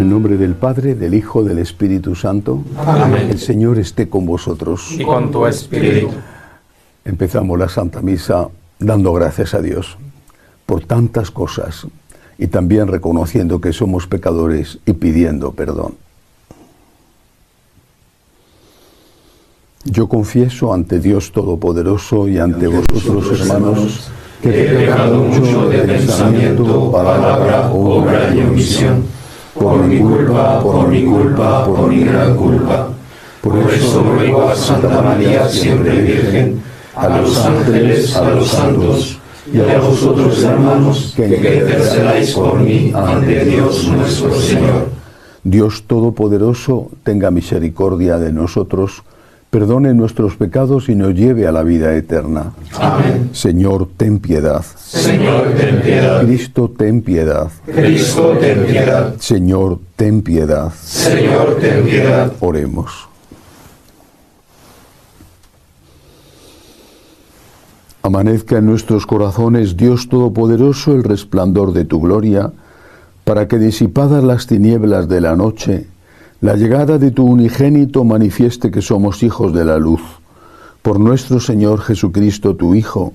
En nombre del Padre, del Hijo, del Espíritu Santo. Amén. El Señor esté con vosotros. Y con tu espíritu. Empezamos la Santa Misa dando gracias a Dios por tantas cosas y también reconociendo que somos pecadores y pidiendo perdón. Yo confieso ante Dios Todopoderoso y ante vosotros, hermanos, que He pecado mucho de pensamiento, palabra, obra y omisión. Por mi culpa, por mi culpa, por mi gran culpa. Por eso ruego a Santa María, siempre Virgen, a los ángeles, a los santos, y a vosotros, hermanos, que intercedáis por mí ante Dios nuestro Señor. Dios Todopoderoso tenga misericordia de nosotros, perdone nuestros pecados y nos lleve a la vida eterna. Amén. Señor, ten piedad. Señor, ten piedad. Cristo, ten piedad. Cristo, ten piedad. Señor, ten piedad. Señor, ten piedad. Oremos. Amanezca en nuestros corazones, Dios Todopoderoso, el resplandor de tu gloria, para que disipadas las tinieblas de la noche, la llegada de tu unigénito manifieste que somos hijos de la luz. Por nuestro Señor Jesucristo, tu Hijo,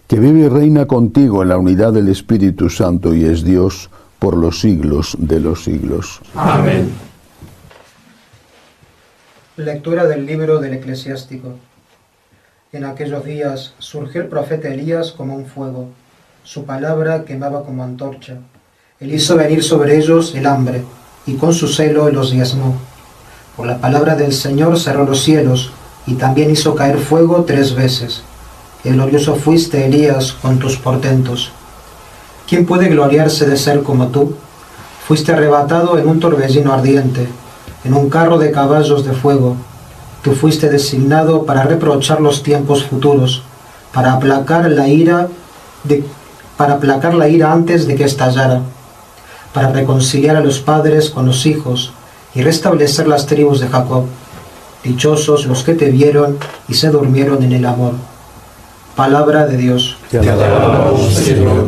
que vive y reina contigo en la unidad del Espíritu Santo y es Dios por los siglos de los siglos. Amén. Lectura del libro del Eclesiástico. En aquellos días surgió el profeta Elías como un fuego. Su palabra quemaba como antorcha. Él hizo venir sobre ellos el hambre, y con su celo los diezmó. Por la palabra del Señor cerró los cielos, y también hizo caer fuego 3 veces. Qué glorioso fuiste, Elías, con tus portentos. ¿Quién puede gloriarse de ser como tú? Fuiste arrebatado en un torbellino ardiente, en un carro de caballos de fuego. Tú fuiste designado para reprochar los tiempos futuros, para aplacar la ira antes de que estallara, para reconciliar a los padres con los hijos y restablecer las tribus de Jacob. Dichosos los que te vieron y se durmieron en el amor. Palabra de Dios. Te alabamos, Señor.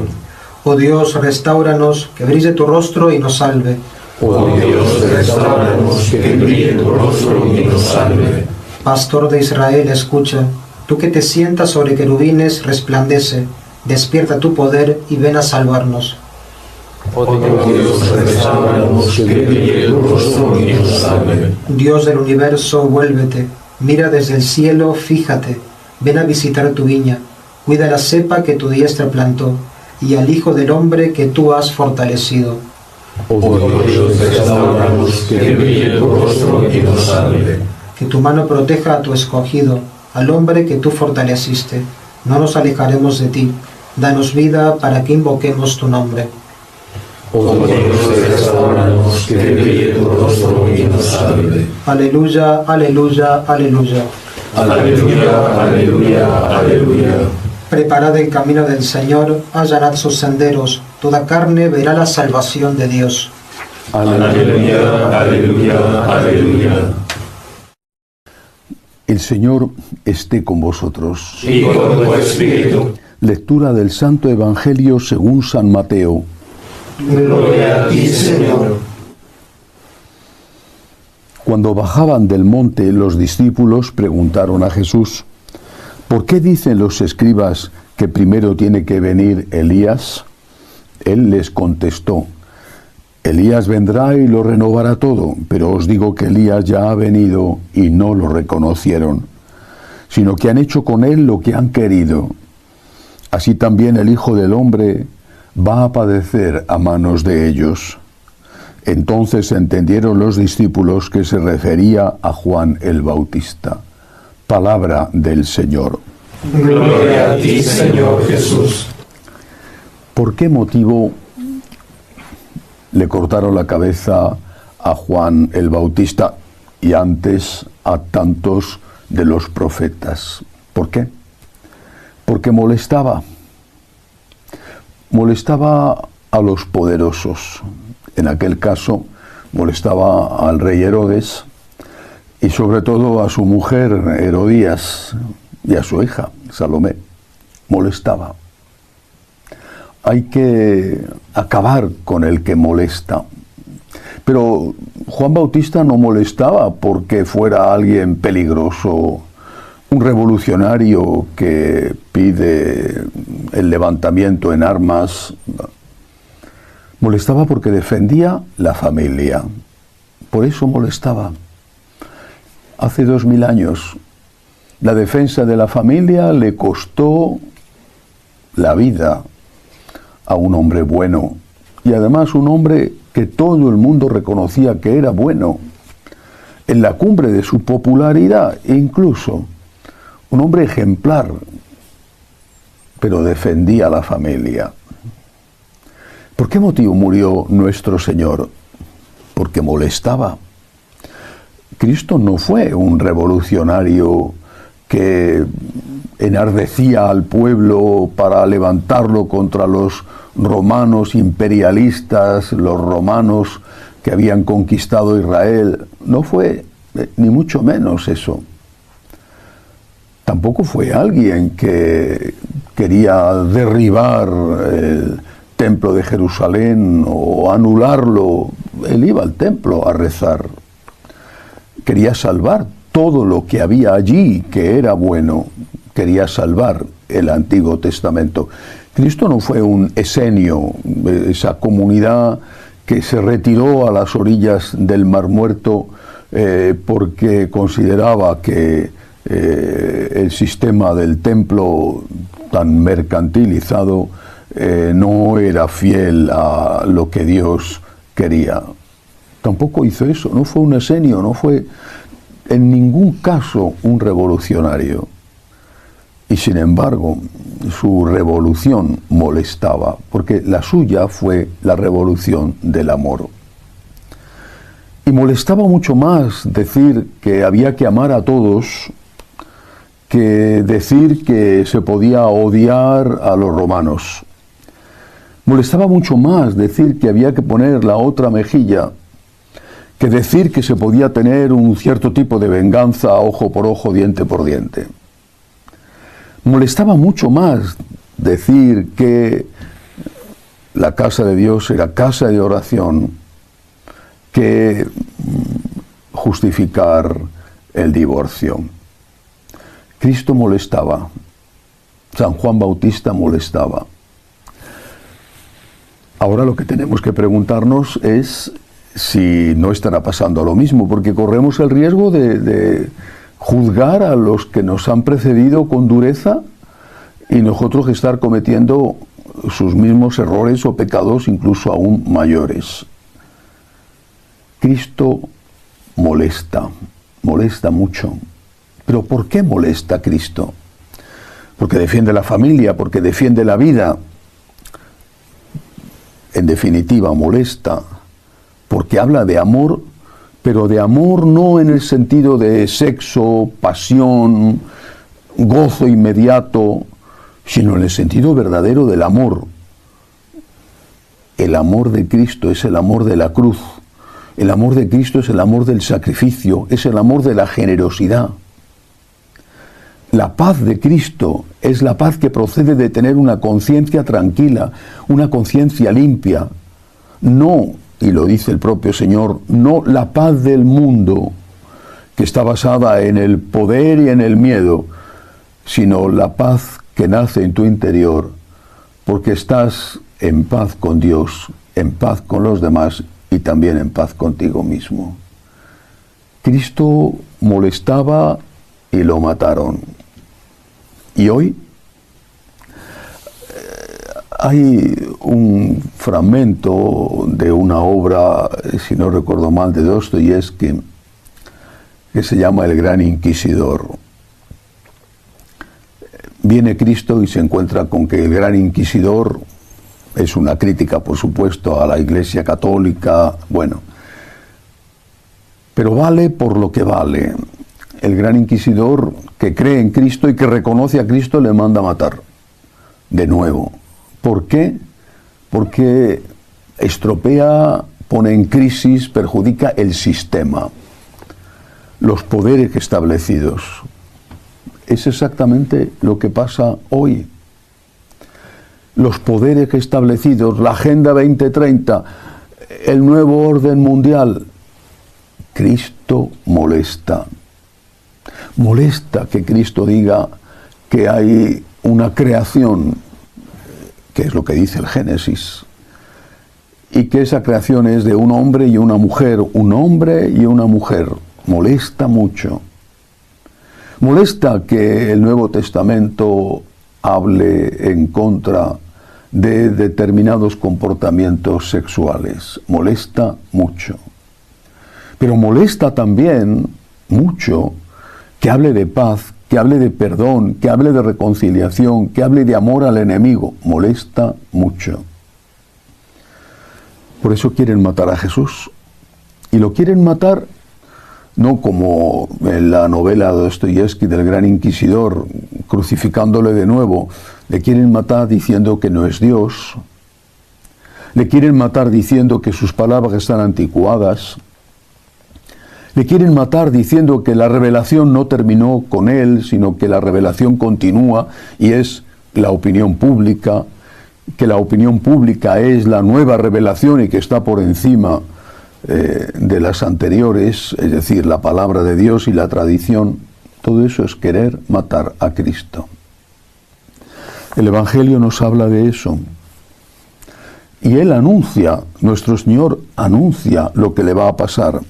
Oh Dios, restáuranos, que brille tu rostro y nos salve. Oh Dios, restáuranos, que brille tu rostro y nos salve. Pastor de Israel, escucha. Tú que te sientas sobre querubines, resplandece. Despierta tu poder y ven a salvarnos. Oh Dios, restáuranos, que brille tu rostro y nos salve. Dios del universo, vuélvete. Mira desde el cielo, fíjate. Ven a visitar tu viña. Cuida la cepa que tu diestra plantó y al Hijo del Hombre que tú has fortalecido. Oh Dios, restáuranos, que brille tu rostro y nos salve. Que tu mano proteja a tu escogido, al hombre que tú fortaleciste. No nos alejaremos de ti. Danos vida para que invoquemos tu nombre. Oh Dios, restáuranos, que brille tu rostro y nos salve. Aleluya, aleluya, aleluya. Aleluya, aleluya, aleluya. Preparad el camino del Señor, allanad sus senderos. Toda carne verá la salvación de Dios. Aleluya, aleluya, aleluya. El Señor esté con vosotros. Y con tu espíritu. Lectura del Santo Evangelio según San Mateo. Gloria a ti, Señor. Cuando bajaban del monte, los discípulos preguntaron a Jesús: ¿por qué dicen los escribas que primero tiene que venir Elías? Él les contestó: Elías vendrá y lo renovará todo, pero os digo que Elías ya ha venido y no lo reconocieron, sino que han hecho con él lo que han querido. Así también el Hijo del Hombre va a padecer a manos de ellos. Entonces entendieron los discípulos que se refería a Juan el Bautista. Palabra del Señor. Gloria a ti, Señor Jesús. ¿Por qué motivo le cortaron la cabeza a Juan el Bautista y antes a tantos de los profetas? ¿Por qué? Porque molestaba a los poderosos. En aquel caso molestaba al rey Herodes y sobre todo a su mujer Herodías y a su hija Salomé. Molestaba. Hay que acabar con el que molesta. Pero Juan Bautista no molestaba porque fuera alguien peligroso, un revolucionario que pide el levantamiento en armas. Molestaba porque defendía la familia. Por eso molestaba. Hace 2000 años, la defensa de la familia le costó la vida a un hombre bueno. Y además un hombre que todo el mundo reconocía que era bueno. En la cumbre de su popularidad, incluso. Un hombre ejemplar, pero defendía a la familia. ¿Por qué motivo murió nuestro Señor? Porque molestaba. Cristo no fue un revolucionario que enardecía al pueblo para levantarlo contra los romanos imperialistas, los romanos que habían conquistado Israel. No fue ni mucho menos eso. Tampoco fue alguien que quería derribar el templo de Jerusalén o anularlo. Él iba al templo a rezar. Quería salvar todo lo que había allí que era bueno. Quería salvar el Antiguo Testamento. Cristo no fue un esenio, esa comunidad que se retiró a las orillas del Mar Muerto porque consideraba que el sistema del templo tan mercantilizado no era fiel a lo que Dios quería. Tampoco hizo eso, no fue un esenio, no fue en ningún caso un revolucionario. Y sin embargo, su revolución molestaba, porque la suya fue la revolución del amor. Y molestaba mucho más decir que había que amar a todos que decir que se podía odiar a los romanos. Molestaba mucho más decir que había que poner la otra mejilla que decir que se podía tener un cierto tipo de venganza ojo por ojo, diente por diente. Molestaba mucho más decir que la casa de Dios era casa de oración que justificar el divorcio. Cristo molestaba, San Juan Bautista molestaba. Ahora lo que tenemos que preguntarnos es si no estará pasando lo mismo, porque corremos el riesgo de juzgar a los que nos han precedido con dureza y nosotros estar cometiendo sus mismos errores o pecados incluso aún mayores. Cristo molesta mucho. ¿Pero por qué molesta Cristo? Porque defiende la familia, porque defiende la vida. En definitiva, molesta porque habla de amor, pero de amor no en el sentido de sexo, pasión, gozo inmediato, sino en el sentido verdadero del amor. El amor de Cristo es el amor de la cruz. El amor de Cristo es el amor del sacrificio, es el amor de la generosidad. La paz de Cristo es la paz que procede de tener una conciencia tranquila, una conciencia limpia. No, y lo dice el propio Señor, no la paz del mundo, que está basada en el poder y en el miedo, sino la paz que nace en tu interior, porque estás en paz con Dios, en paz con los demás y también en paz contigo mismo. Cristo molestaba y lo mataron. Y hoy hay un fragmento de una obra, si no recuerdo mal, de Dostoyevski, que se llama El Gran Inquisidor. Viene Cristo y se encuentra con que el Gran Inquisidor es una crítica, por supuesto, a la Iglesia Católica, bueno, pero vale por lo que vale. El Gran Inquisidor, que cree en Cristo y que reconoce a Cristo, le manda a matar de nuevo. ¿Por qué? Porque estropea, pone en crisis, perjudica el sistema, los poderes establecidos. Es exactamente lo que pasa hoy. Los poderes establecidos, la Agenda 2030, el nuevo orden mundial. Cristo molesta. Molesta que Cristo diga que hay una creación, que es lo que dice el Génesis, y que esa creación es de un hombre y una mujer, un hombre y una mujer. Molesta mucho. Molesta que el Nuevo Testamento hable en contra de determinados comportamientos sexuales. Molesta mucho. Pero molesta también mucho que hable de paz, que hable de perdón, que hable de reconciliación, que hable de amor al enemigo. Molesta mucho. Por eso quieren matar a Jesús. Y lo quieren matar no como en la novela de Dostoyevsky del Gran Inquisidor, crucificándole de nuevo. Le quieren matar diciendo que no es Dios. Le quieren matar diciendo que sus palabras están anticuadas. Le quieren matar diciendo que la revelación no terminó con él, sino que la revelación continúa y es la opinión pública, que la opinión pública es la nueva revelación y que está por encima de las anteriores, es decir, la palabra de Dios y la tradición. Todo eso es querer matar a Cristo. El Evangelio nos habla de eso. Y Él anuncia, nuestro Señor anuncia lo que le va a pasar.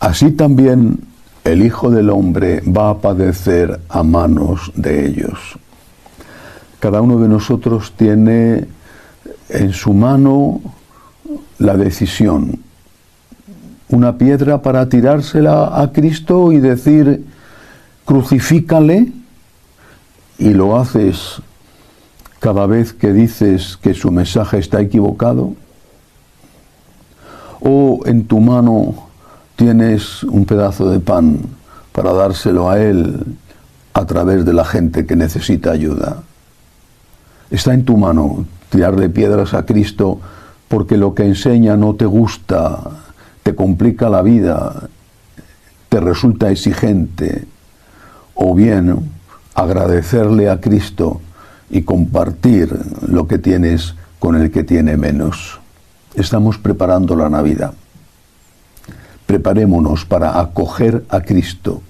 Así también el Hijo del Hombre va a padecer a manos de ellos. Cada uno de nosotros tiene en su mano la decisión. Una piedra para tirársela a Cristo y decir, crucifícale, y lo haces cada vez que dices que su mensaje está equivocado. O en tu mano tienes un pedazo de pan para dárselo a Él a través de la gente que necesita ayuda. Está en tu mano tirarle piedras a Cristo porque lo que enseña no te gusta, te complica la vida, te resulta exigente. O bien agradecerle a Cristo y compartir lo que tienes con el que tiene menos. Estamos preparando la Navidad. Preparémonos para acoger a Cristo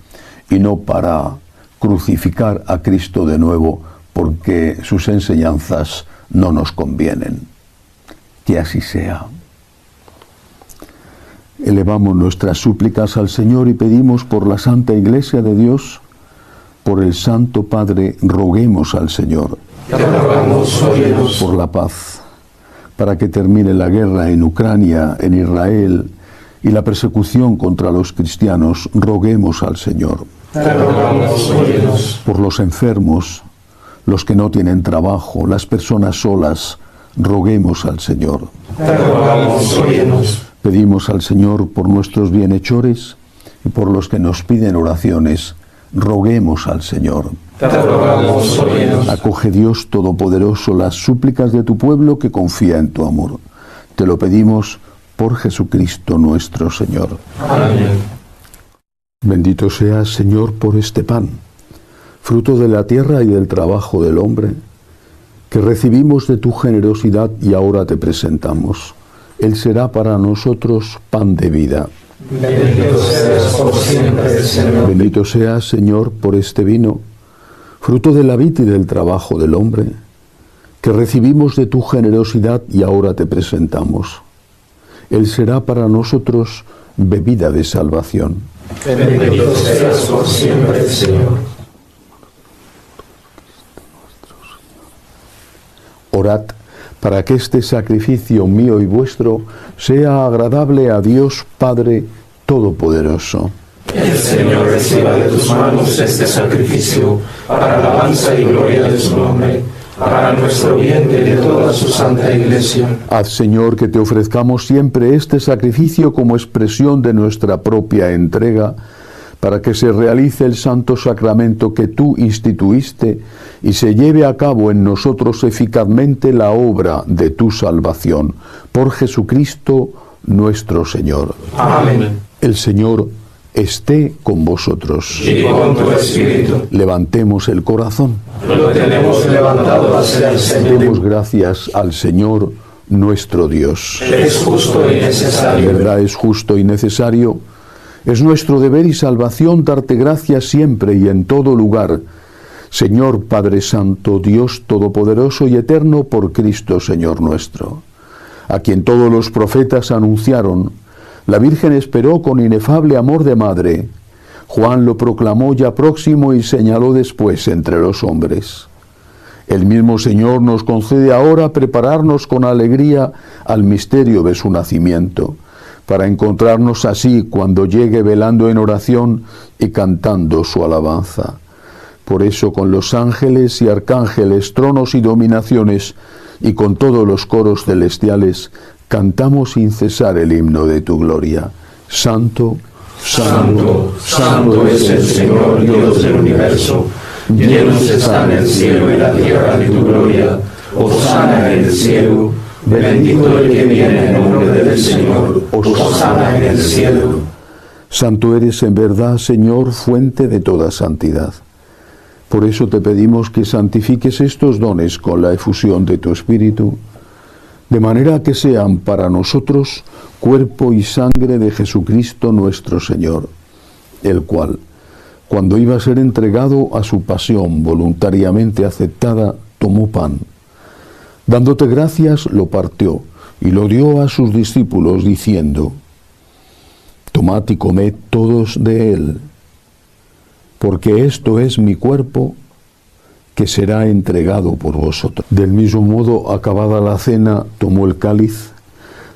y no para crucificar a Cristo de nuevo porque sus enseñanzas no nos convienen. Que así sea. Elevamos nuestras súplicas al Señor y pedimos por la Santa Iglesia de Dios, por el Santo Padre, roguemos al Señor. Te rogamos, óyenos. Por la paz, para que termine la guerra en Ucrania, en Israel, y la persecución contra los cristianos, roguemos al Señor. Te rogamos, óyenos. Por los enfermos, los que no tienen trabajo, las personas solas, roguemos al Señor. Te rogamos, óyenos. Pedimos al Señor por nuestros bienhechores y por los que nos piden oraciones, roguemos al Señor. Te rogamos, óyenos. Acoge Dios Todopoderoso las súplicas de tu pueblo que confía en tu amor. Te lo pedimos por Jesucristo nuestro Señor. Amén. Bendito seas, Señor, por este pan, fruto de la tierra y del trabajo del hombre, que recibimos de tu generosidad y ahora te presentamos. Él será para nosotros pan de vida. Bendito seas por siempre, Señor. Bendito seas, Señor, por este vino, fruto de la vid y del trabajo del hombre, que recibimos de tu generosidad y ahora te presentamos. Él será para nosotros bebida de salvación. Bendito seas por siempre, Señor. Orad para que este sacrificio mío y vuestro sea agradable a Dios Padre Todopoderoso. El Señor reciba de tus manos este sacrificio para alabanza y gloria de su nombre, para nuestro bien y de toda su santa Iglesia. Haz, Señor, que te ofrezcamos siempre este sacrificio como expresión de nuestra propia entrega, para que se realice el santo sacramento que tú instituiste y se lleve a cabo en nosotros eficazmente la obra de tu salvación. Por Jesucristo nuestro Señor. Amén. El Señor esté con vosotros. Y con tu espíritu. Levantemos el corazón. Lo tenemos levantado hacia el Señor. Demos gracias al Señor nuestro Dios. Es justo y necesario. En verdad es justo y necesario. Es nuestro deber y salvación darte gracias siempre y en todo lugar, Señor Padre Santo, Dios Todopoderoso y Eterno, por Cristo Señor nuestro, a quien todos los profetas anunciaron. La Virgen esperó con inefable amor de madre. Juan lo proclamó ya próximo y señaló después entre los hombres. El mismo Señor nos concede ahora prepararnos con alegría al misterio de su nacimiento, para encontrarnos así cuando llegue velando en oración y cantando su alabanza. Por eso con los ángeles y arcángeles, tronos y dominaciones, y con todos los coros celestiales, cantamos sin cesar el himno de tu gloria. Santo, Santo, santo es el Señor Dios del universo, llenos están el cielo y la tierra de tu gloria. Hosana en el cielo, bendito el que viene en nombre del Señor. Hosana en el cielo. Santo eres en verdad, Señor, fuente de toda santidad. Por eso te pedimos que santifiques estos dones con la efusión de tu Espíritu, de manera que sean para nosotros cuerpo y sangre de Jesucristo nuestro Señor, el cual, cuando iba a ser entregado a su pasión voluntariamente aceptada, tomó pan. Dándote gracias, lo partió y lo dio a sus discípulos, diciendo: Tomad y comed todos de él, porque esto es mi cuerpo, que será entregado por vosotros. Del mismo modo, acabada la cena, tomó el cáliz,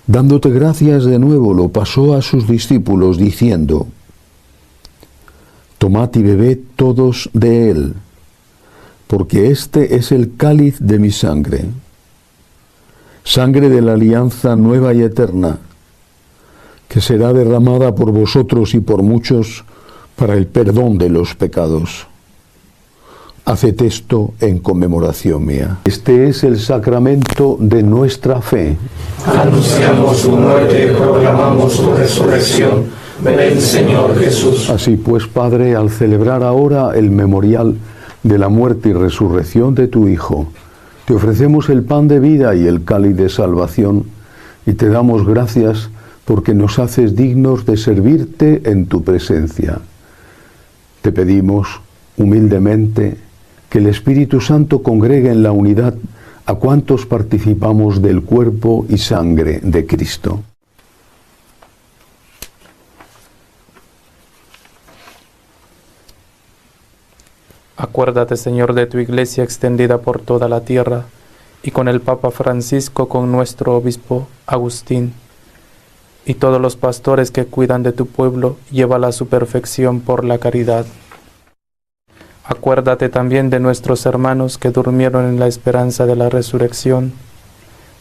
dándote gracias de nuevo, lo pasó a sus discípulos, diciendo: Tomad y bebed todos de él, porque este es el cáliz de mi sangre, sangre de la alianza nueva y eterna, que será derramada por vosotros y por muchos para el perdón de los pecados. Haced esto en conmemoración mía. Este es el sacramento de nuestra fe. Anunciamos tu muerte, proclamamos tu resurrección. Ven, Señor Jesús. Así pues, Padre, al celebrar ahora el memorial de la muerte y resurrección de tu Hijo, te ofrecemos el pan de vida y el cáliz de salvación, y te damos gracias porque nos haces dignos de servirte en tu presencia. Te pedimos humildemente que el Espíritu Santo congregue en la unidad a cuantos participamos del cuerpo y sangre de Cristo. Acuérdate, Señor, de tu Iglesia extendida por toda la tierra, y con el Papa Francisco, con nuestro Obispo Agustín, y todos los pastores que cuidan de tu pueblo, llévala a su perfección por la caridad. Acuérdate también de nuestros hermanos que durmieron en la esperanza de la resurrección,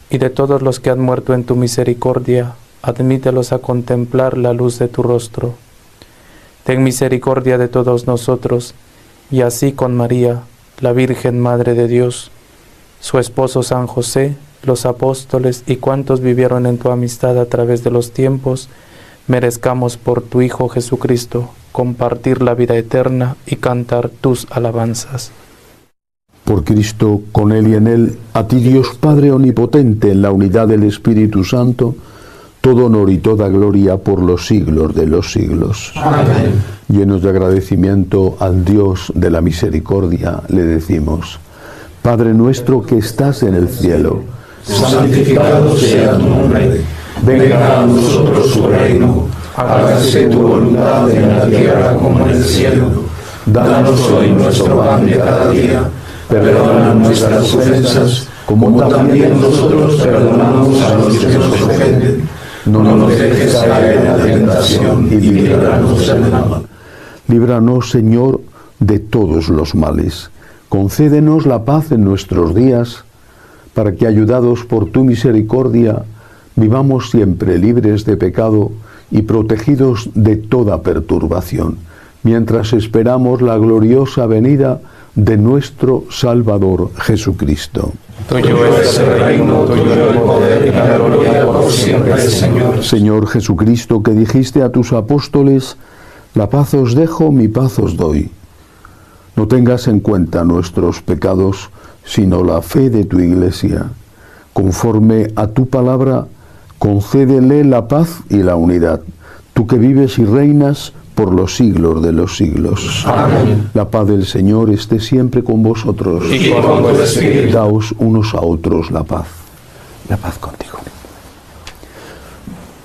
y de todos los que han muerto en tu misericordia, admítelos a contemplar la luz de tu rostro. Ten misericordia de todos nosotros, y así con María, la Virgen Madre de Dios, su esposo San José, los apóstoles y cuantos vivieron en tu amistad a través de los tiempos, merezcamos por tu Hijo Jesucristo compartir la vida eterna y cantar tus alabanzas. Por Cristo, con Él y en Él, a ti Dios Padre Omnipotente, en la unidad del Espíritu Santo, todo honor y toda gloria por los siglos de los siglos. Amén. Llenos de agradecimiento al Dios de la misericordia, le decimos: Padre nuestro que estás en el cielo, santificado sea tu nombre. Venga a nosotros tu reino. Hágase tu voluntad en la tierra como en el cielo. Danos hoy nuestro pan de cada día. Perdona nuestras ofensas, como también nosotros perdonamos a los que nos ofenden. No nos dejes caer en la tentación y líbranos del mal. Líbranos, Señor, de todos los males. Concédenos la paz en nuestros días, para que, ayudados por tu misericordia, vivamos siempre libres de pecado y protegidos de toda perturbación, mientras esperamos la gloriosa venida de nuestro Salvador Jesucristo. Tuyo es el reino, tuyo el poder y la gloria por siempre, Señor. Señor Jesucristo, que dijiste a tus apóstoles: la paz os dejo, mi paz os doy. No tengas en cuenta nuestros pecados, sino la fe de tu Iglesia. Conforme a tu palabra, concédele la paz y la unidad. Tú que vives y reinas por los siglos de los siglos. Amén. La paz del Señor esté siempre con vosotros. Y con tu espíritu. Daos unos a otros la paz. La paz contigo.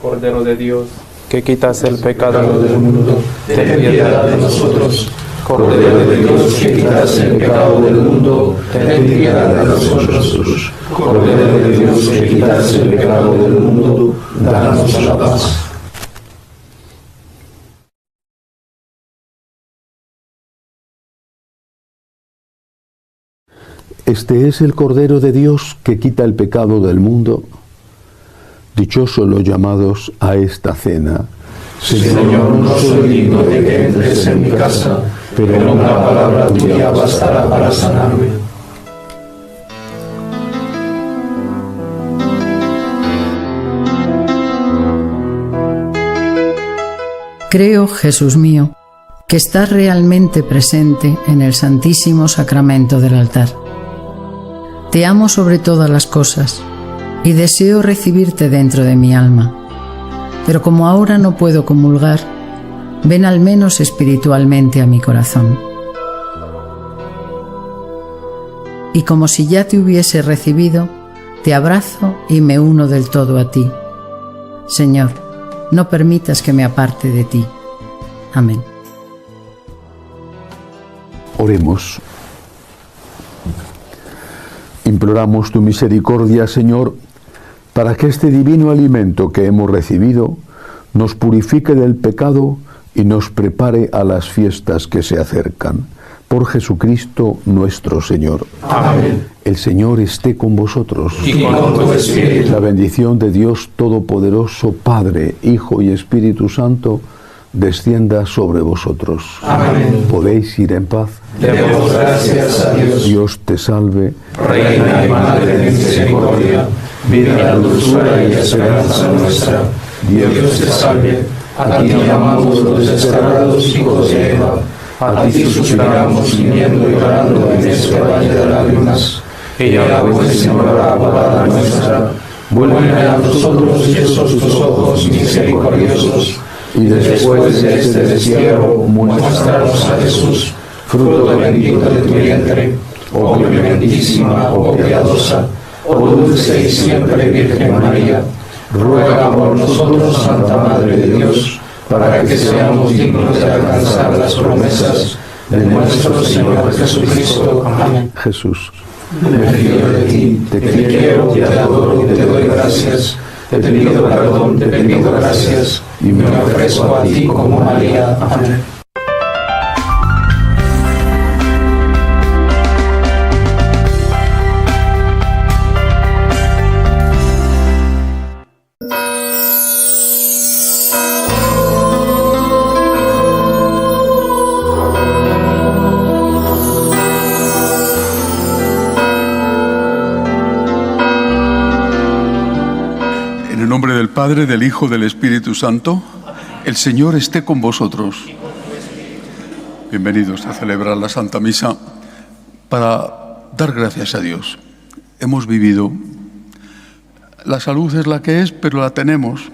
Cordero de Dios, que quitas el pecado Del mundo, ten piedad de nosotros. Cordero de Dios, que quitas el pecado del mundo, ten piedad de nosotros. Cordero de Dios, que quitas el pecado del mundo, danos la paz. Este es el Cordero de Dios que quita el pecado del mundo. Dichosos los llamados a esta cena. Señor, no soy digno de que entres en mi casa, pero una palabra tuya bastará para sanarme. Creo, Jesús mío, que estás realmente presente en el Santísimo Sacramento del altar. Te amo sobre todas las cosas y deseo recibirte dentro de mi alma. Pero como ahora no puedo comulgar, ven al menos espiritualmente a mi corazón. Y como si ya te hubiese recibido, te abrazo y me uno del todo a ti. Señor, no permitas que me aparte de ti. Amén. Oremos. Imploramos tu misericordia, Señor, para que este divino alimento que hemos recibido nos purifique del pecado y nos prepare a las fiestas que se acercan. Por Jesucristo nuestro Señor. Amén. El Señor esté con vosotros. Y con tu espíritu. La bendición de Dios Todopoderoso, Padre, Hijo y Espíritu Santo, descienda sobre vosotros. Amén. Podéis ir en paz. Demos gracias a Dios. Dios te salve. Reina y Madre de misericordia, vida, dulzura y esperanza nuestra. Dios te salve. A ti llamamos los desterrados hijos de Eva. A ti suspiramos gimiendo y llorando en este valle de lágrimas. Ella, pues, Señora, abogada nuestra, vuelve a nosotros esos tus ojos misericordiosos, y después de este destierro muéstranos a Jesús, fruto bendito de tu vientre, oh clementísima, oh piadosa, oh dulce y siempre Virgen María. Ruega por nosotros, Santa Madre de Dios, para que seamos dignos de alcanzar las promesas de nuestro Señor Jesucristo. Amén. Jesús. Me fío de ti, te quiero, te adoro, te doy gracias, te pido perdón, te pido gracias, y me ofrezco a ti como María. Amén. En el nombre del Padre, del Hijo, del Espíritu Santo, el Señor esté con vosotros. Bienvenidos a celebrar la Santa Misa para dar gracias a Dios. Hemos vivido. La salud es la que es, pero la tenemos.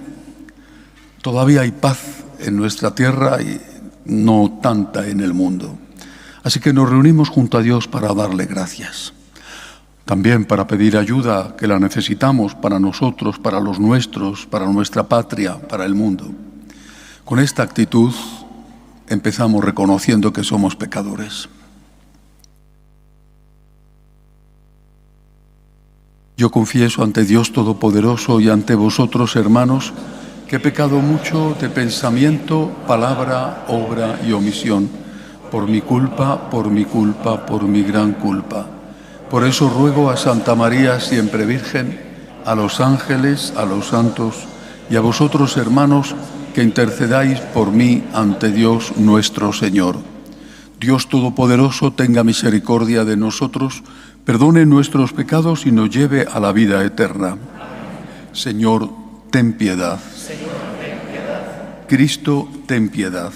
Todavía hay paz en nuestra tierra y no tanta en el mundo. Así que nos reunimos junto a Dios para darle gracias. También para pedir ayuda que la necesitamos para nosotros, para los nuestros, para nuestra patria, para el mundo. Con esta actitud empezamos reconociendo que somos pecadores. Yo confieso ante Dios Todopoderoso y ante vosotros, hermanos, que he pecado mucho de pensamiento, palabra, obra y omisión, por mi culpa, por mi gran culpa. Por eso ruego a Santa María, siempre Virgen, a los ángeles, a los santos y a vosotros, hermanos, que intercedáis por mí ante Dios nuestro Señor. Dios Todopoderoso tenga misericordia de nosotros, perdone nuestros pecados y nos lleve a la vida eterna. Señor, ten piedad. Cristo, ten piedad.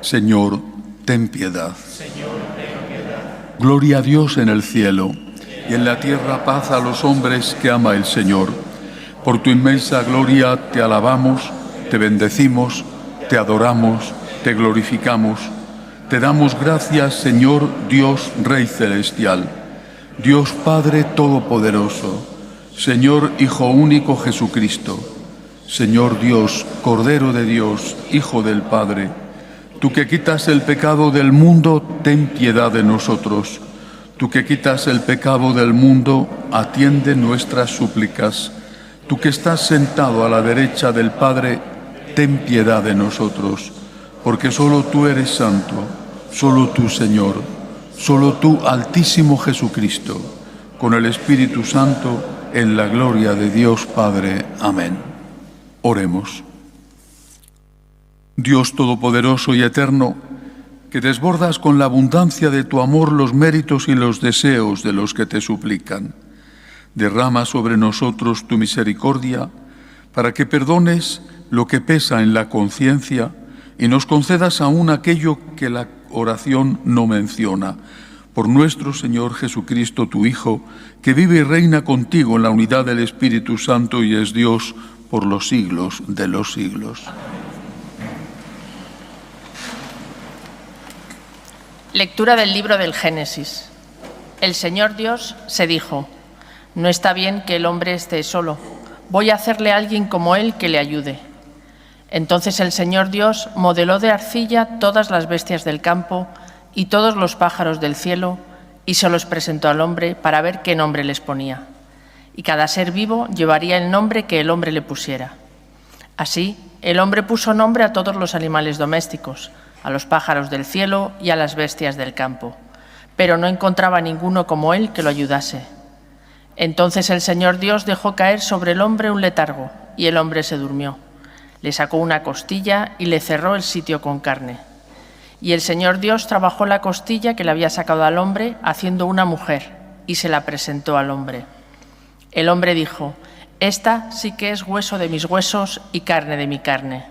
Señor, ten piedad. Gloria a Dios en el cielo y en la tierra paz a los hombres que ama el Señor. Por tu inmensa gloria te alabamos, te bendecimos, te adoramos, te glorificamos. Te damos gracias, Señor Dios Rey Celestial, Dios Padre Todopoderoso, Señor Hijo Único Jesucristo, Señor Dios, Cordero de Dios, Hijo del Padre. Tú que quitas el pecado del mundo, ten piedad de nosotros. Tú que quitas el pecado del mundo, atiende nuestras súplicas. Tú que estás sentado a la derecha del Padre, ten piedad de nosotros. Porque solo tú eres santo, solo tú, Señor, solo tú, Altísimo Jesucristo, con el Espíritu Santo, en la gloria de Dios Padre. Amén. Oremos. Dios Todopoderoso y Eterno, que desbordas con la abundancia de tu amor los méritos y los deseos de los que te suplican, derrama sobre nosotros tu misericordia para que perdones lo que pesa en la conciencia y nos concedas aún aquello que la oración no menciona. Por nuestro Señor Jesucristo, tu Hijo, que vive y reina contigo en la unidad del Espíritu Santo y es Dios por los siglos de los siglos. Lectura del libro del Génesis. El Señor Dios se dijo: no está bien que el hombre esté solo. Voy a hacerle a alguien como él que le ayude. Entonces el Señor Dios modeló de arcilla todas las bestias del campo y todos los pájaros del cielo y se los presentó al hombre para ver qué nombre les ponía. Y cada ser vivo llevaría el nombre que el hombre le pusiera. Así, el hombre puso nombre a todos los animales domésticos, a los pájaros del cielo y a las bestias del campo, pero no encontraba ninguno como él que lo ayudase. Entonces el Señor Dios dejó caer sobre el hombre un letargo y el hombre se durmió. Le sacó una costilla y le cerró el sitio con carne. Y el Señor Dios trabajó la costilla que le había sacado al hombre haciendo una mujer y se la presentó al hombre. El hombre dijo: esta sí que es hueso de mis huesos y carne de mi carne.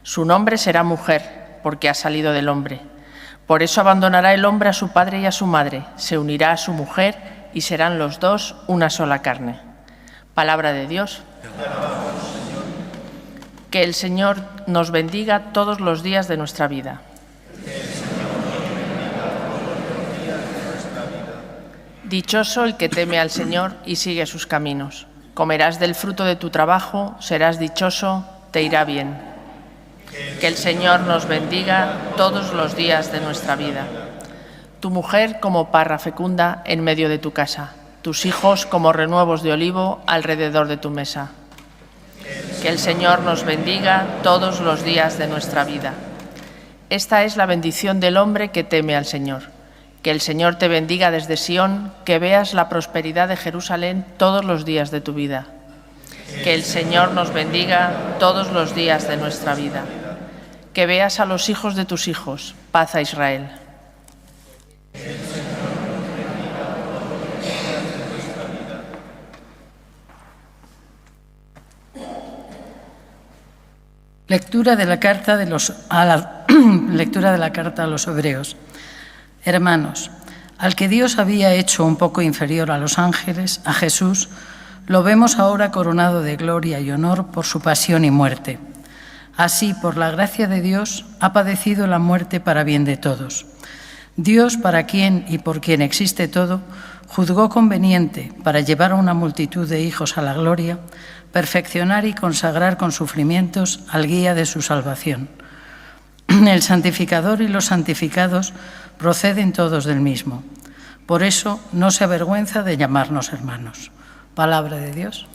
Su nombre será mujer, porque ha salido del hombre. Por eso abandonará el hombre a su padre y a su madre, se unirá a su mujer y serán los dos una sola carne. Palabra de Dios. Que el Señor nos bendiga todos los días de nuestra vida. Dichoso el que teme al Señor y sigue sus caminos. Comerás del fruto de tu trabajo, serás dichoso, te irá bien. Que el Señor nos bendiga todos los días de nuestra vida. Tu mujer como parra fecunda en medio de tu casa, tus hijos como renuevos de olivo alrededor de tu mesa. Que el Señor nos bendiga todos los días de nuestra vida. Esta es la bendición del hombre que teme al Señor. Que el Señor te bendiga desde Sión, que veas la prosperidad de Jerusalén todos los días de tu vida. Que el Señor nos bendiga todos los días de nuestra vida. Que veas a los hijos de tus hijos, paz a Israel. Lectura de la carta a los Hebreos. Hermanos, al que Dios había hecho un poco inferior a los ángeles, a Jesús, lo vemos ahora coronado de gloria y honor por su pasión y muerte. Así, por la gracia de Dios, ha padecido la muerte para bien de todos. Dios, para quien y por quien existe todo, juzgó conveniente, para llevar a una multitud de hijos a la gloria, perfeccionar y consagrar con sufrimientos al guía de su salvación. El santificador y los santificados proceden todos del mismo. Por eso no se avergüenza de llamarnos hermanos. Palabra de Dios.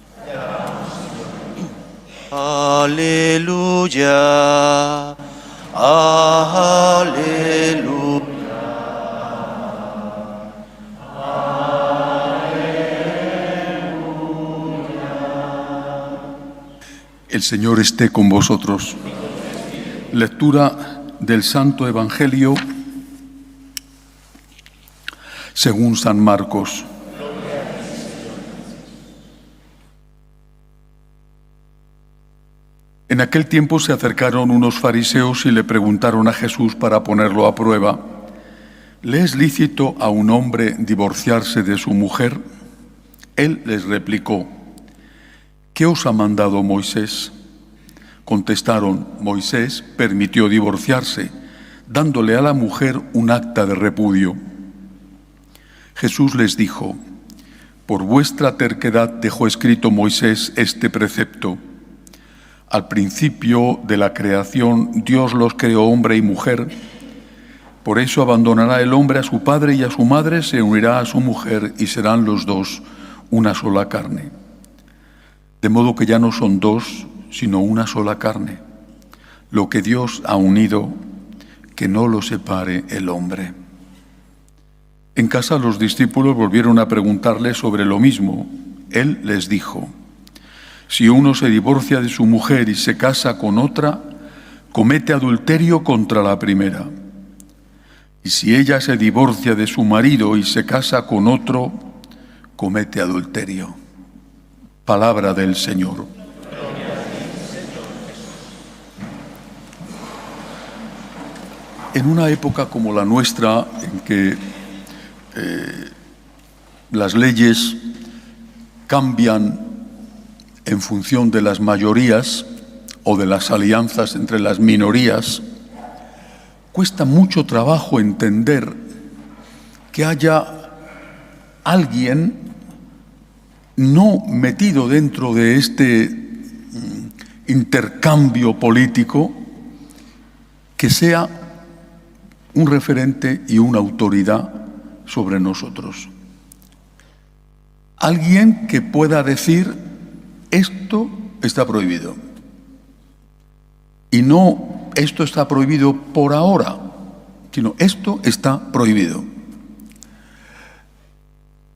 Aleluya, aleluya. El Señor esté con vosotros. Lectura del Santo Evangelio según San Marcos. En aquel tiempo se acercaron unos fariseos y le preguntaron a Jesús para ponerlo a prueba: ¿le es lícito a un hombre divorciarse de su mujer? Él les replicó: ¿qué os ha mandado Moisés? Contestaron: Moisés permitió divorciarse, dándole a la mujer un acta de repudio. Jesús les dijo: por vuestra terquedad dejó escrito Moisés este precepto. Al principio de la creación Dios los creó hombre y mujer. Por eso abandonará el hombre a su padre y a su madre, se unirá a su mujer y serán los dos una sola carne. De modo que ya no son dos, sino una sola carne. Lo que Dios ha unido, que no lo separe el hombre. En casa los discípulos volvieron a preguntarle sobre lo mismo. Él les dijo: si uno se divorcia de su mujer y se casa con otra, comete adulterio contra la primera. Y si ella se divorcia de su marido y se casa con otro, comete adulterio. Palabra del Señor. En una época como la nuestra, en que las leyes cambian en función de las mayorías o de las alianzas entre las minorías, cuesta mucho trabajo entender que haya alguien no metido dentro de este intercambio político que sea un referente y una autoridad sobre nosotros. Alguien que pueda decir: esto está prohibido. Y no esto está prohibido por ahora, sino esto está prohibido.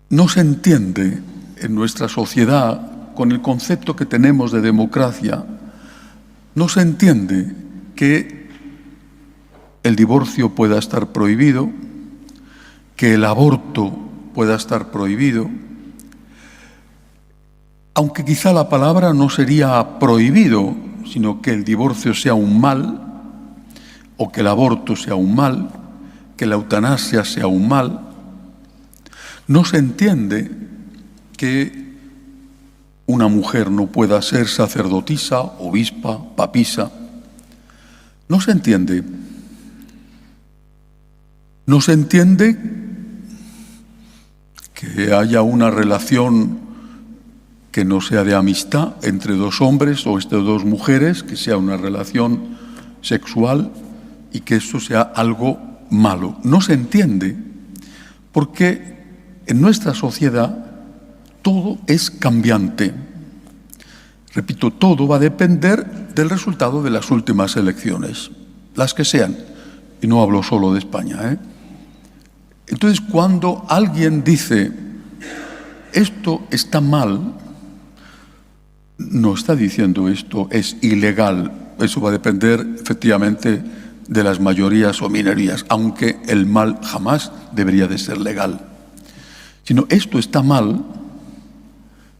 No se entiende en nuestra sociedad, con el concepto que tenemos de democracia, no se entiende que el divorcio pueda estar prohibido, que el aborto pueda estar prohibido, aunque quizá la palabra no sería prohibido, sino que el divorcio sea un mal, o que el aborto sea un mal, que la eutanasia sea un mal. No se entiende que una mujer no pueda ser sacerdotisa, obispa, papisa. No se entiende. No se entiende que haya una relación que no sea de amistad entre dos hombres o entre dos mujeres, que sea una relación sexual y que eso sea algo malo. No se entiende porque en nuestra sociedad todo es cambiante. Repito, todo va a depender del resultado de las últimas elecciones, las que sean, y no hablo solo de España, Entonces, cuando alguien dice esto está mal, no está diciendo esto es ilegal. Eso va a depender efectivamente de las mayorías o minorías, aunque el mal jamás debería de ser legal. Sino esto está mal,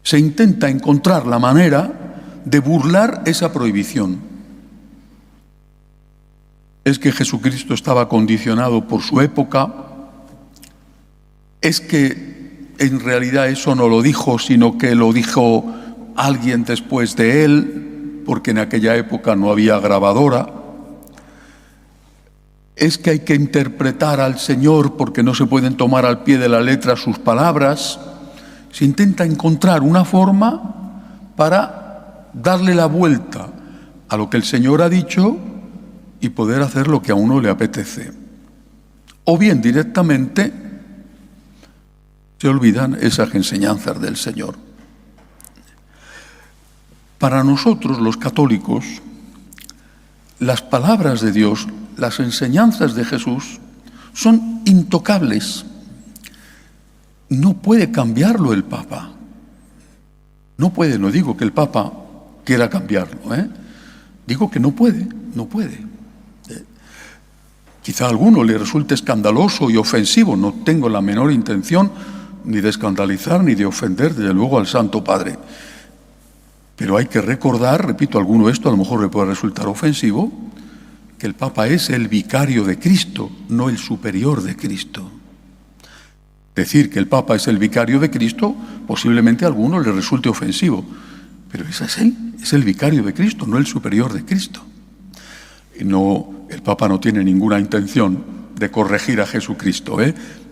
se intenta encontrar la manera de burlar esa prohibición. Es que Jesucristo estaba condicionado por su época, es que en realidad eso no lo dijo, sino que lo dijo alguien después de él, porque en aquella época no había grabadora. Es que hay que interpretar al Señor porque no se pueden tomar al pie de la letra sus palabras. Se intenta encontrar una forma para darle la vuelta a lo que el Señor ha dicho y poder hacer lo que a uno le apetece. O bien directamente se olvidan esas enseñanzas del Señor. Para nosotros, los católicos, las palabras de Dios, las enseñanzas de Jesús, son intocables. No puede cambiarlo el Papa. No puede, no digo que el Papa quiera cambiarlo, Digo que no puede. Quizá a alguno le resulte escandaloso y ofensivo, no tengo la menor intención ni de escandalizar ni de ofender, desde luego, al Santo Padre. Pero hay que recordar, repito, a alguno esto a lo mejor le puede resultar ofensivo, que el Papa es el vicario de Cristo, no el superior de Cristo. Decir que el Papa es el vicario de Cristo, posiblemente a alguno le resulte ofensivo, pero ese es él, es el vicario de Cristo, no el superior de Cristo. Y no, el Papa no tiene ninguna intención de corregir a Jesucristo,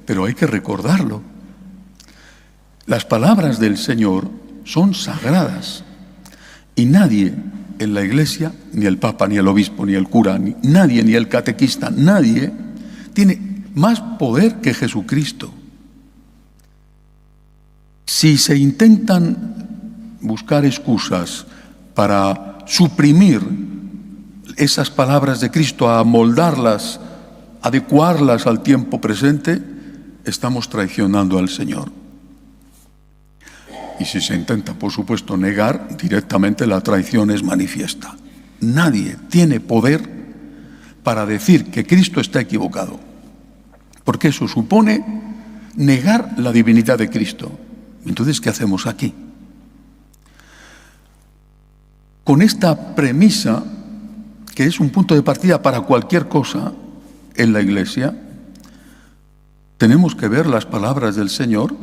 pero hay que recordarlo. Las palabras del Señor son sagradas y nadie en la Iglesia, ni el Papa, ni el obispo, ni el cura, nadie, ni el catequista, nadie tiene más poder que Jesucristo. Si se intentan buscar excusas para suprimir esas palabras de Cristo, a amoldarlas, adecuarlas al tiempo presente, estamos traicionando al Señor. Y si se intenta, por supuesto, negar, directamente la traición es manifiesta. Nadie tiene poder para decir que Cristo está equivocado, porque eso supone negar la divinidad de Cristo. Entonces, ¿qué hacemos aquí? Con esta premisa, que es un punto de partida para cualquier cosa en la Iglesia, tenemos que ver las palabras del Señor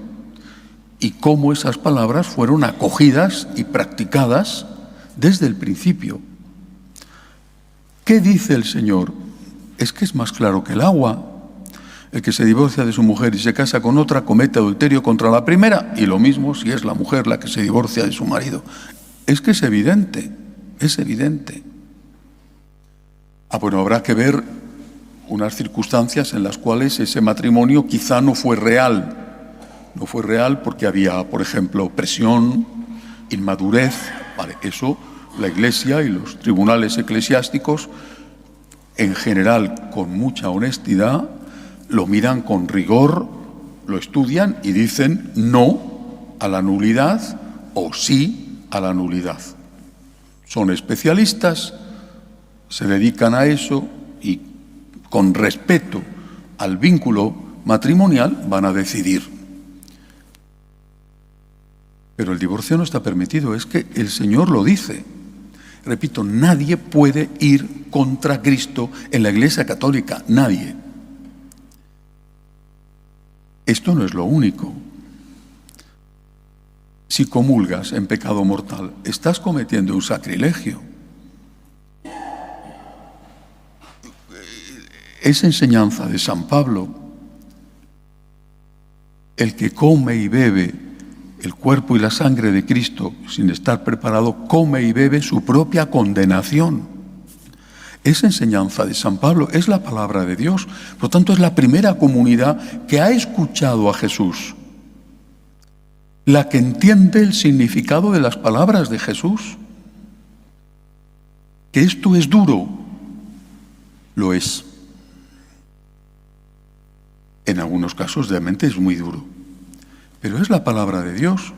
y cómo esas palabras fueron acogidas y practicadas desde el principio. ¿Qué dice el Señor? Es que es más claro que el agua. El que se divorcia de su mujer y se casa con otra comete adulterio contra la primera, y lo mismo si es la mujer la que se divorcia de su marido. Es que es evidente, es evidente. Bueno, habrá que ver unas circunstancias en las cuales ese matrimonio quizá no fue real. No fue real porque había, por ejemplo, presión, inmadurez. Vale, eso la Iglesia y los tribunales eclesiásticos, en general con mucha honestidad, lo miran con rigor, lo estudian y dicen no a la nulidad o sí a la nulidad. Son especialistas, se dedican a eso y con respeto al vínculo matrimonial van a decidir. Pero el divorcio no está permitido, es que el Señor lo dice. Repito, nadie puede ir contra Cristo en la Iglesia Católica, nadie. Esto no es lo único. Si comulgas en pecado mortal, estás cometiendo un sacrilegio. Es enseñanza de San Pablo. El que come y bebe el cuerpo y la sangre de Cristo sin estar preparado, come y bebe su propia condenación. Es enseñanza de San Pablo, es la palabra de Dios. Por lo tanto, es la primera comunidad que ha escuchado a Jesús, la que entiende el significado de las palabras de Jesús. Que esto es duro, lo es. En algunos casos realmente es muy duro, pero es la palabra de Dios.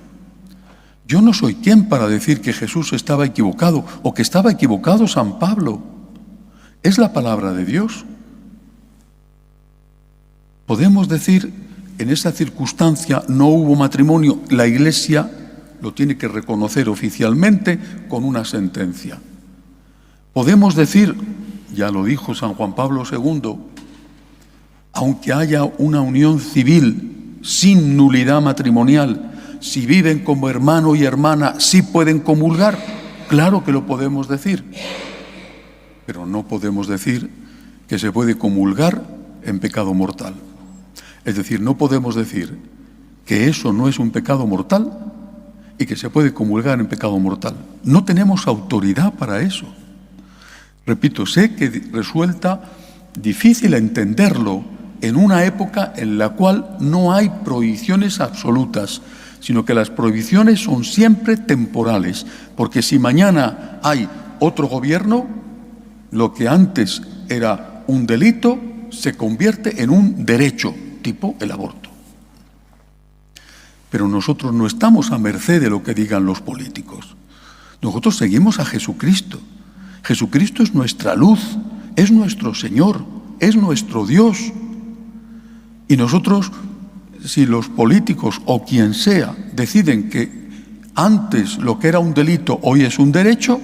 Yo no soy quien para decir que Jesús estaba equivocado o que estaba equivocado San Pablo. Es la palabra de Dios. Podemos decir, en esa circunstancia no hubo matrimonio, la Iglesia lo tiene que reconocer oficialmente con una sentencia. Podemos decir, ya lo dijo San Juan Pablo II, aunque haya una unión civil sin nulidad matrimonial, si viven como hermano y hermana, sí pueden comulgar. Claro que lo podemos decir. Pero no podemos decir que se puede comulgar en pecado mortal. Es decir, no podemos decir que eso no es un pecado mortal y que se puede comulgar en pecado mortal. No tenemos autoridad para eso. Repito, sé que resulta difícil entenderlo en una época en la cual no hay prohibiciones absolutas, sino que las prohibiciones son siempre temporales, porque si mañana hay otro gobierno, lo que antes era un delito se convierte en un derecho, tipo el aborto. Pero nosotros no estamos a merced de lo que digan los políticos. Nosotros seguimos a Jesucristo. Jesucristo es nuestra luz, es nuestro Señor, es nuestro Dios. Y nosotros, si los políticos o quien sea deciden que antes lo que era un delito hoy es un derecho,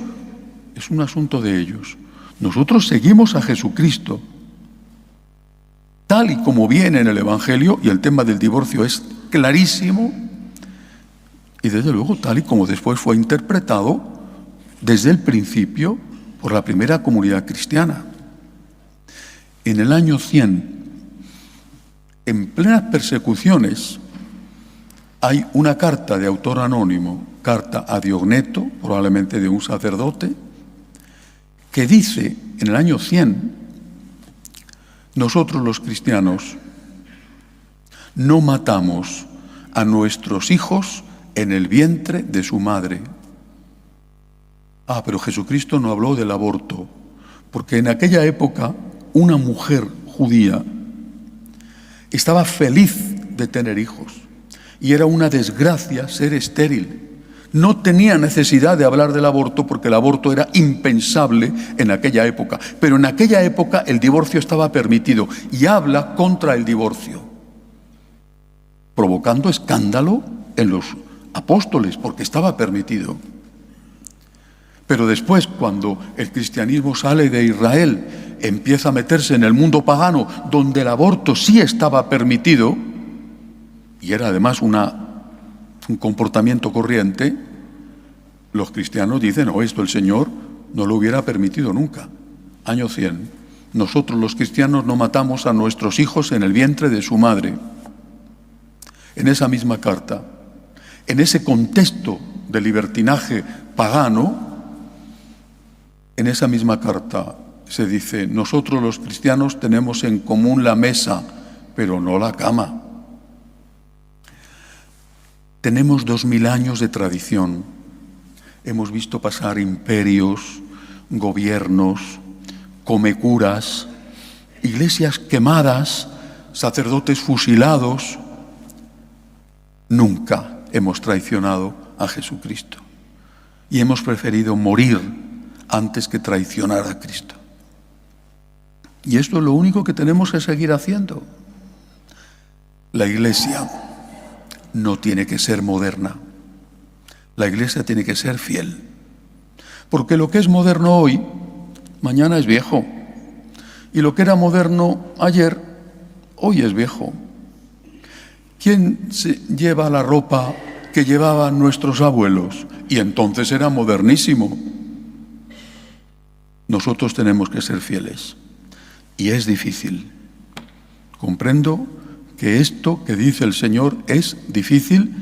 es un asunto de ellos. Nosotros seguimos a Jesucristo. tal y como viene en el Evangelio, y el tema del divorcio es clarísimo, y desde luego tal y como después fue interpretado desde el principio por la primera comunidad cristiana. En el año 100, en plenas persecuciones, hay una carta de autor anónimo, carta a Diogneto, probablemente de un sacerdote, que dice en el año 100, nosotros los cristianos no matamos a nuestros hijos en el vientre de su madre. Pero Jesucristo no habló del aborto, porque en aquella época una mujer judía estaba feliz de tener hijos y era una desgracia ser estéril. No tenía necesidad de hablar del aborto porque el aborto era impensable en aquella época, pero en aquella época el divorcio estaba permitido y habla contra el divorcio, provocando escándalo en los apóstoles porque estaba permitido. Pero después, cuando el cristianismo sale de Israel, empieza a meterse en el mundo pagano, donde el aborto sí estaba permitido, y era además un comportamiento corriente, los cristianos dicen, esto el Señor no lo hubiera permitido nunca. Año 100. Nosotros los cristianos no matamos a nuestros hijos en el vientre de su madre. En esa misma carta, en ese contexto de libertinaje pagano, en esa misma carta se dice, nosotros los cristianos tenemos en común la mesa, pero no la cama. Tenemos 2000 años de tradición. Hemos visto pasar imperios, gobiernos, comecuras, iglesias quemadas, sacerdotes fusilados. Nunca hemos traicionado a Jesucristo y hemos preferido morir antes que traicionar a Cristo. Y esto es lo único que tenemos que seguir haciendo. La Iglesia no tiene que ser moderna. La Iglesia tiene que ser fiel. Porque lo que es moderno hoy, mañana es viejo. Y lo que era moderno ayer, hoy es viejo. ¿Quién lleva la ropa que llevaban nuestros abuelos? Y entonces era modernísimo. Nosotros tenemos que ser fieles. Y es difícil. Comprendo que esto que dice el Señor es difícil,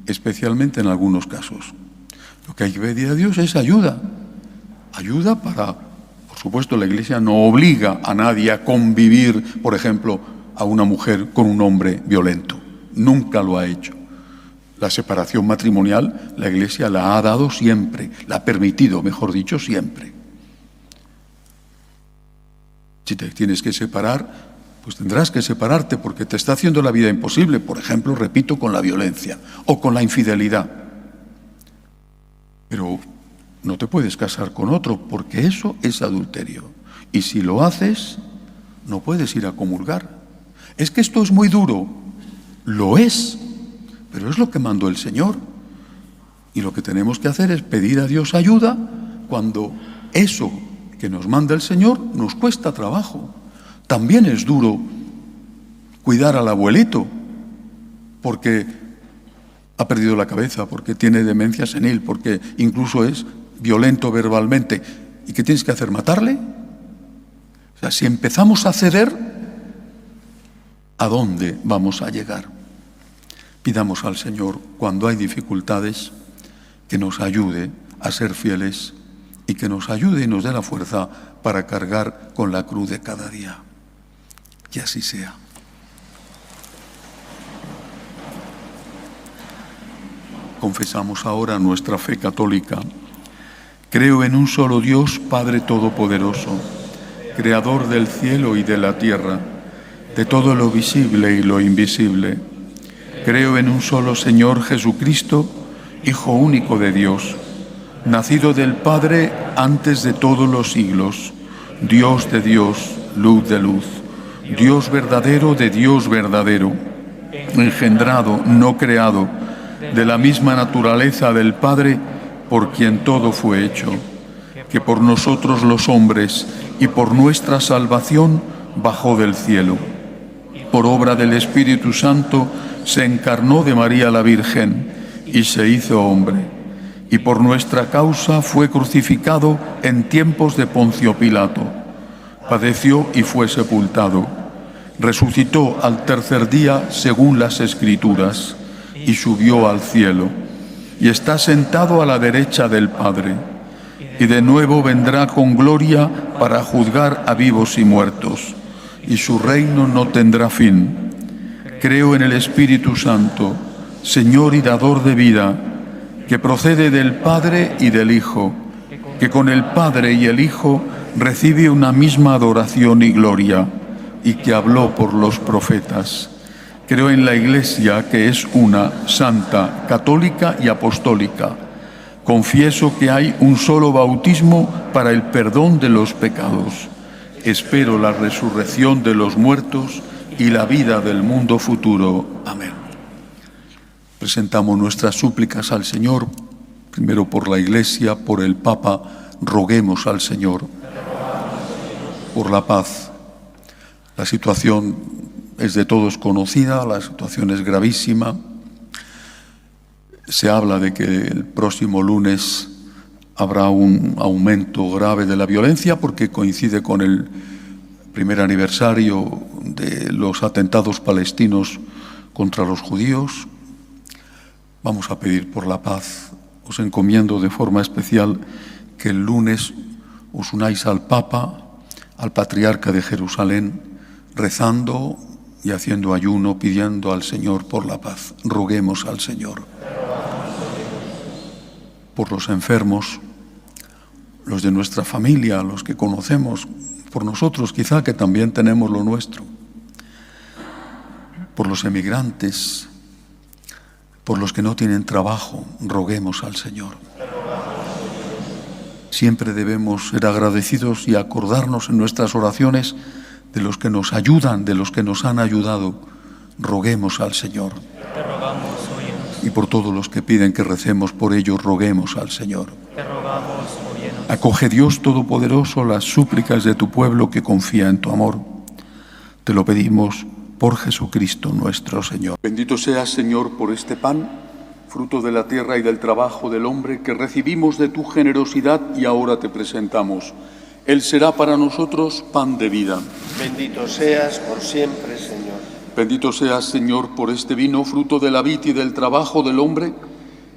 especialmente en algunos casos. Lo que hay que pedir a Dios es ayuda. Ayuda para, por supuesto, la Iglesia no obliga a nadie a convivir, por ejemplo, a una mujer con un hombre violento. Nunca lo ha hecho. La separación matrimonial, la Iglesia la ha dado siempre, la ha permitido, mejor dicho, siempre. Si te tienes que separar, pues tendrás que separarte porque te está haciendo la vida imposible, por ejemplo, repito, con la violencia o con la infidelidad. Pero no te puedes casar con otro porque eso es adulterio. Y si lo haces, no puedes ir a comulgar. Es que esto es muy duro. Lo es, pero es lo que mandó el Señor. Y lo que tenemos que hacer es pedir a Dios ayuda cuando eso que nos manda el Señor nos cuesta trabajo. También es duro cuidar al abuelito porque ha perdido la cabeza, porque tiene demencia senil, porque incluso es violento verbalmente. ¿Y qué tienes que hacer? ¿Matarle? O sea, si empezamos a ceder, ¿a dónde vamos a llegar? Pidamos al Señor, cuando hay dificultades, que nos ayude a ser fieles y que nos ayude y nos dé la fuerza para cargar con la cruz de cada día. Que así sea. Confesamos ahora nuestra fe católica. Creo en un solo Dios, Padre Todopoderoso, Creador del cielo y de la tierra, de todo lo visible y lo invisible. Creo en un solo Señor Jesucristo, Hijo único de Dios, nacido del Padre antes de todos los siglos, Dios de Dios, luz de luz, Dios verdadero de Dios verdadero, engendrado, no creado, de la misma naturaleza del Padre, por quien todo fue hecho, que por nosotros los hombres y por nuestra salvación bajó del cielo, por obra del Espíritu Santo, se encarnó de María la Virgen y se hizo hombre. Y por nuestra causa fue crucificado en tiempos de Poncio Pilato. Padeció y fue sepultado. Resucitó al tercer día según las Escrituras y subió al cielo. Y está sentado a la derecha del Padre. Y de nuevo vendrá con gloria para juzgar a vivos y muertos. Y su reino no tendrá fin. Creo en el Espíritu Santo, Señor y dador de vida, que procede del Padre y del Hijo, que con el Padre y el Hijo recibe una misma adoración y gloria, y que habló por los profetas. Creo en la Iglesia, que es una, santa, católica y apostólica. Confieso que hay un solo bautismo para el perdón de los pecados. Espero la resurrección de los muertos y la vida del mundo futuro. Amén. Presentamos nuestras súplicas al Señor, primero por la Iglesia, por el Papa. Roguemos al Señor por la paz. La situación es de todos conocida, la situación es gravísima. Se habla de que el próximo lunes habrá un aumento grave de la violencia porque coincide con el primer aniversario de los atentados palestinos contra los judíos. Vamos a pedir por la paz. Os encomiendo de forma especial que el lunes os unáis al Papa, al Patriarca de Jerusalén, rezando y haciendo ayuno, pidiendo al Señor por la paz. Roguemos al Señor. Por los enfermos, los de nuestra familia, los que conocemos, por nosotros quizá que también tenemos lo nuestro, por los emigrantes, por los que no tienen trabajo, roguemos al Señor. Siempre debemos ser agradecidos y acordarnos en nuestras oraciones de los que nos ayudan, de los que nos han ayudado. Roguemos al Señor. Y por todos los que piden que recemos por ellos, roguemos al Señor. Acoge, Dios Todopoderoso, las súplicas de tu pueblo que confía en tu amor. Te lo pedimos por Jesucristo nuestro Señor. Bendito seas, Señor, por este pan, fruto de la tierra y del trabajo del hombre, que recibimos de tu generosidad y ahora te presentamos. Él será para nosotros pan de vida. Bendito seas por siempre, Señor. Bendito seas, Señor, por este vino, fruto de la vid y del trabajo del hombre,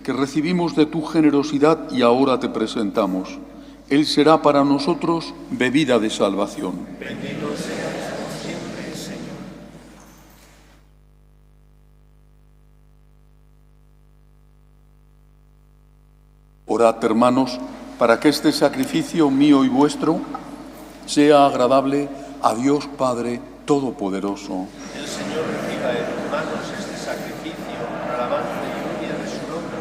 que recibimos de tu generosidad y ahora te presentamos. Él será para nosotros bebida de salvación. Bendito seas por siempre, Señor. Orad, hermanos, para que este sacrificio mío y vuestro sea agradable a Dios Padre Todopoderoso. El Señor reciba de tus manos este sacrificio, para alabanza y gloria de su nombre,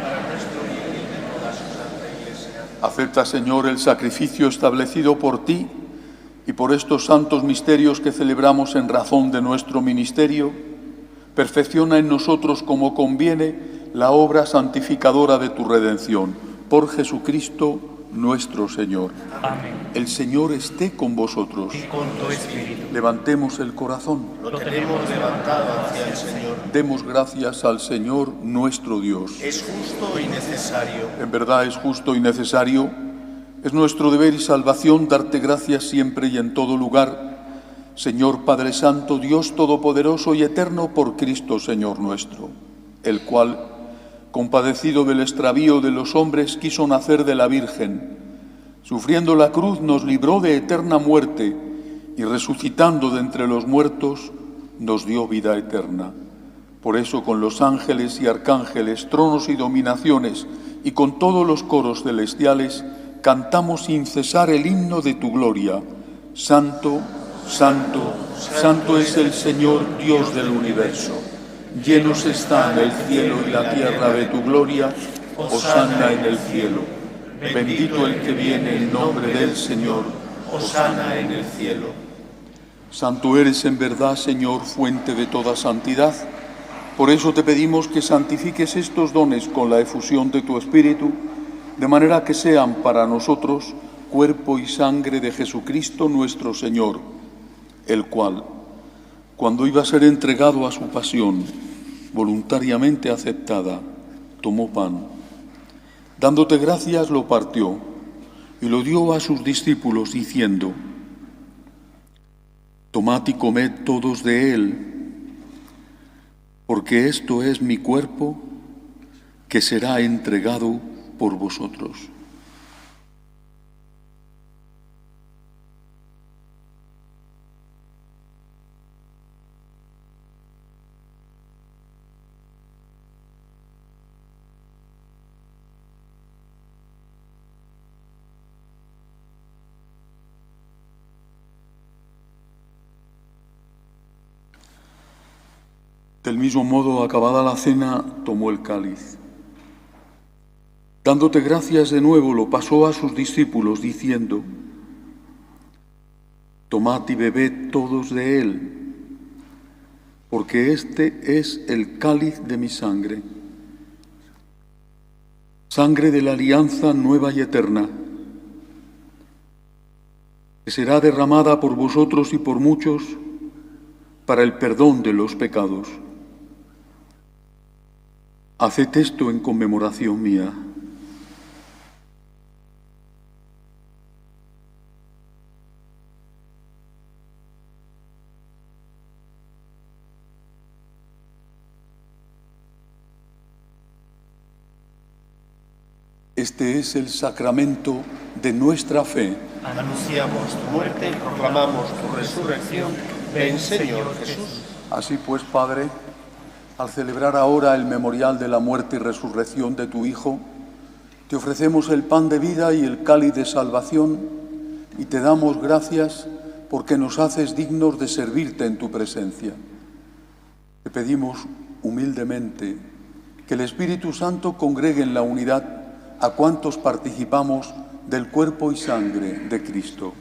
para nuestro bien y de toda su santa Iglesia. Acepta, Señor, el sacrificio establecido por ti y por estos santos misterios que celebramos en razón de nuestro ministerio. Perfecciona en nosotros como conviene la obra santificadora de tu redención. Por Jesucristo nuestro Señor. Amén. El Señor esté con vosotros. Y con tu espíritu. Levantemos el corazón. Lo tenemos levantado hacia el Señor. Demos gracias al Señor nuestro Dios. Es justo y necesario. En verdad es justo y necesario. Es nuestro deber y salvación darte gracias siempre y en todo lugar. Señor Padre Santo, Dios Todopoderoso y Eterno, por Cristo Señor nuestro, el cual, compadecido del extravío de los hombres, quiso nacer de la Virgen. Sufriendo la cruz nos libró de eterna muerte y resucitando de entre los muertos nos dio vida eterna. Por eso con los ángeles y arcángeles, tronos y dominaciones y con todos los coros celestiales cantamos sin cesar el himno de tu gloria. Santo, santo, santo es el Señor Dios del universo. Llenos están el cielo y la tierra de tu gloria, hosana en el cielo. Bendito el que viene en nombre del Señor, hosana en el cielo. Santo eres en verdad, Señor, fuente de toda santidad. Por eso te pedimos que santifiques estos dones con la efusión de tu Espíritu, de manera que sean para nosotros cuerpo y sangre de Jesucristo nuestro Señor, el cual, cuando iba a ser entregado a su pasión, voluntariamente aceptada, tomó pan. Dándote gracias, lo partió y lo dio a sus discípulos, diciendo: Tomad y comed todos de él, porque esto es mi cuerpo, que será entregado por vosotros. Del mismo modo, acabada la cena, tomó el cáliz. Dándote gracias de nuevo, lo pasó a sus discípulos, diciendo: Tomad y bebed todos de él, porque este es el cáliz de mi sangre, sangre de la alianza nueva y eterna, que será derramada por vosotros y por muchos para el perdón de los pecados. Haced esto en conmemoración mía. Este es el sacramento de nuestra fe. Anunciamos tu muerte y proclamamos tu resurrección. Ven, Señor Jesús. Así pues, Padre, al celebrar ahora el memorial de la muerte y resurrección de tu Hijo, te ofrecemos el pan de vida y el cáliz de salvación y te damos gracias porque nos haces dignos de servirte en tu presencia. Te pedimos humildemente que el Espíritu Santo congregue en la unidad a cuantos participamos del cuerpo y sangre de Cristo.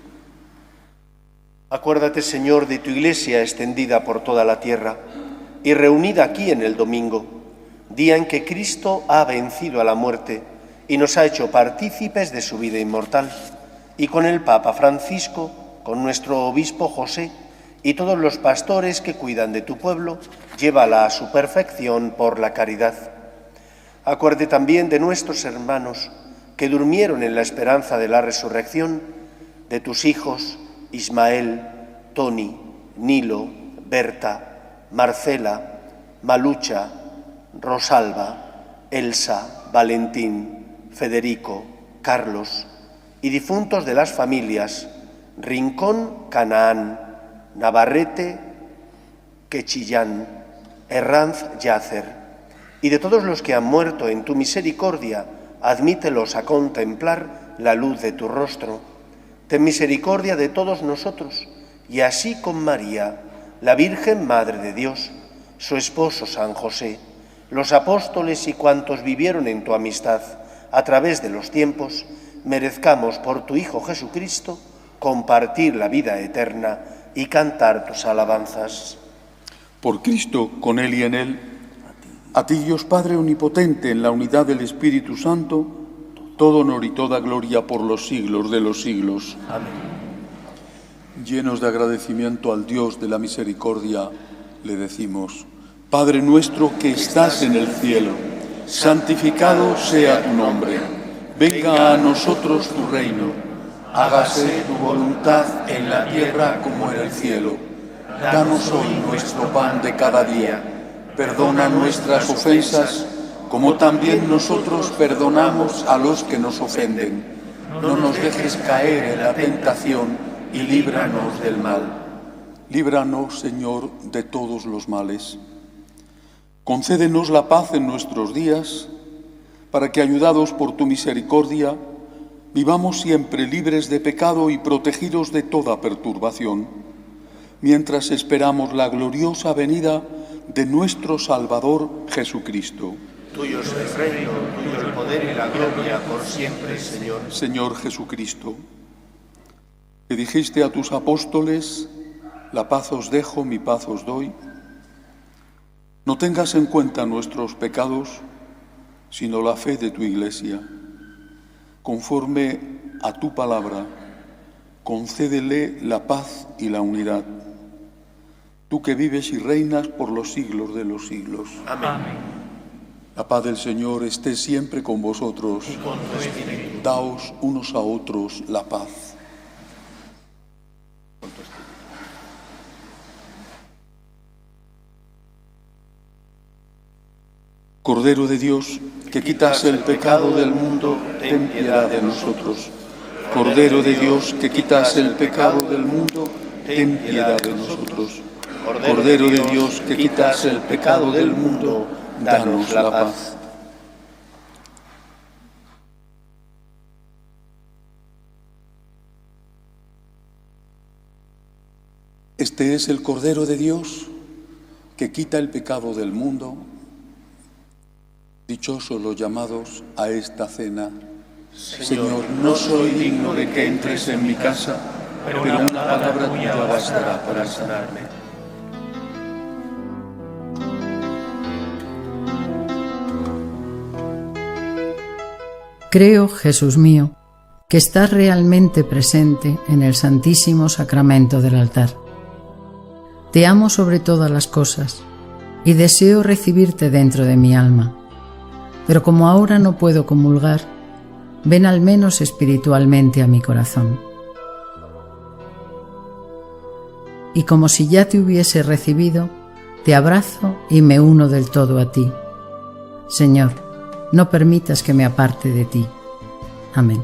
Acuérdate, Señor, de tu Iglesia extendida por toda la tierra y reunida aquí en el domingo, día en que Cristo ha vencido a la muerte y nos ha hecho partícipes de su vida inmortal, y con el Papa Francisco, con nuestro obispo José y todos los pastores que cuidan de tu pueblo, llévala a su perfección por la caridad. Acuerde también de nuestros hermanos que durmieron en la esperanza de la resurrección, de tus hijos Ismael, Toni, Nilo, Berta, Marcela, Malucha, Rosalba, Elsa, Valentín, Federico, Carlos y difuntos de las familias Rincón, Canaán, Navarrete, Quechillán, Herranz, Yácer, y de todos los que han muerto en tu misericordia, admítelos a contemplar la luz de tu rostro. Ten misericordia de todos nosotros, y así con María, la Virgen Madre de Dios, su esposo San José, los apóstoles y cuantos vivieron en tu amistad a través de los tiempos, merezcamos por tu Hijo Jesucristo compartir la vida eterna y cantar tus alabanzas. Por Cristo, con Él y en Él, a ti, Dios Padre omnipotente, en la unidad del Espíritu Santo, todo honor y toda gloria por los siglos de los siglos. Amén. Llenos de agradecimiento al Dios de la misericordia, le decimos: Padre nuestro que estás en el cielo, santificado sea tu nombre. Venga a nosotros tu reino. Hágase tu voluntad en la tierra como en el cielo. Danos hoy nuestro pan de cada día. Perdona nuestras ofensas, como también nosotros perdonamos a los que nos ofenden. No nos dejes caer en la tentación y líbranos del mal. Líbranos, Señor, de todos los males. Concédenos la paz en nuestros días, para que, ayudados por tu misericordia, vivamos siempre libres de pecado y protegidos de toda perturbación, mientras esperamos la gloriosa venida de nuestro Salvador Jesucristo. Tuyo es el reino, tuyo el poder y la gloria por siempre, Señor. Señor Jesucristo, que dijiste a tus apóstoles: la paz os dejo, mi paz os doy. No tengas en cuenta nuestros pecados, sino la fe de tu Iglesia. Conforme a tu palabra, concédele la paz y la unidad. tú que vives y reinas por los siglos de los siglos. Amén. La paz del Señor esté siempre con vosotros. Y con tu espíritu. Daos unos a otros la paz. Cordero de Dios, que quitas el pecado del mundo, ten piedad de nosotros. Cordero de Dios, que quitas el pecado del mundo, ten piedad de nosotros. Cordero de Dios, que quitas el pecado del mundo, danos la paz. Este es el Cordero de Dios, que quita el pecado del mundo. Dichosos los llamados a esta cena. Señor, no soy digno de que entres en mi casa, pero una palabra tuya bastará para sanarme. Creo, Jesús mío, que estás realmente presente en el Santísimo Sacramento del altar. Te amo sobre todas las cosas y deseo recibirte dentro de mi alma. Pero como ahora no puedo comulgar, ven al menos espiritualmente a mi corazón. Y como si ya te hubiese recibido, te abrazo y me uno del todo a ti. Señor, no permitas que me aparte de ti. Amén.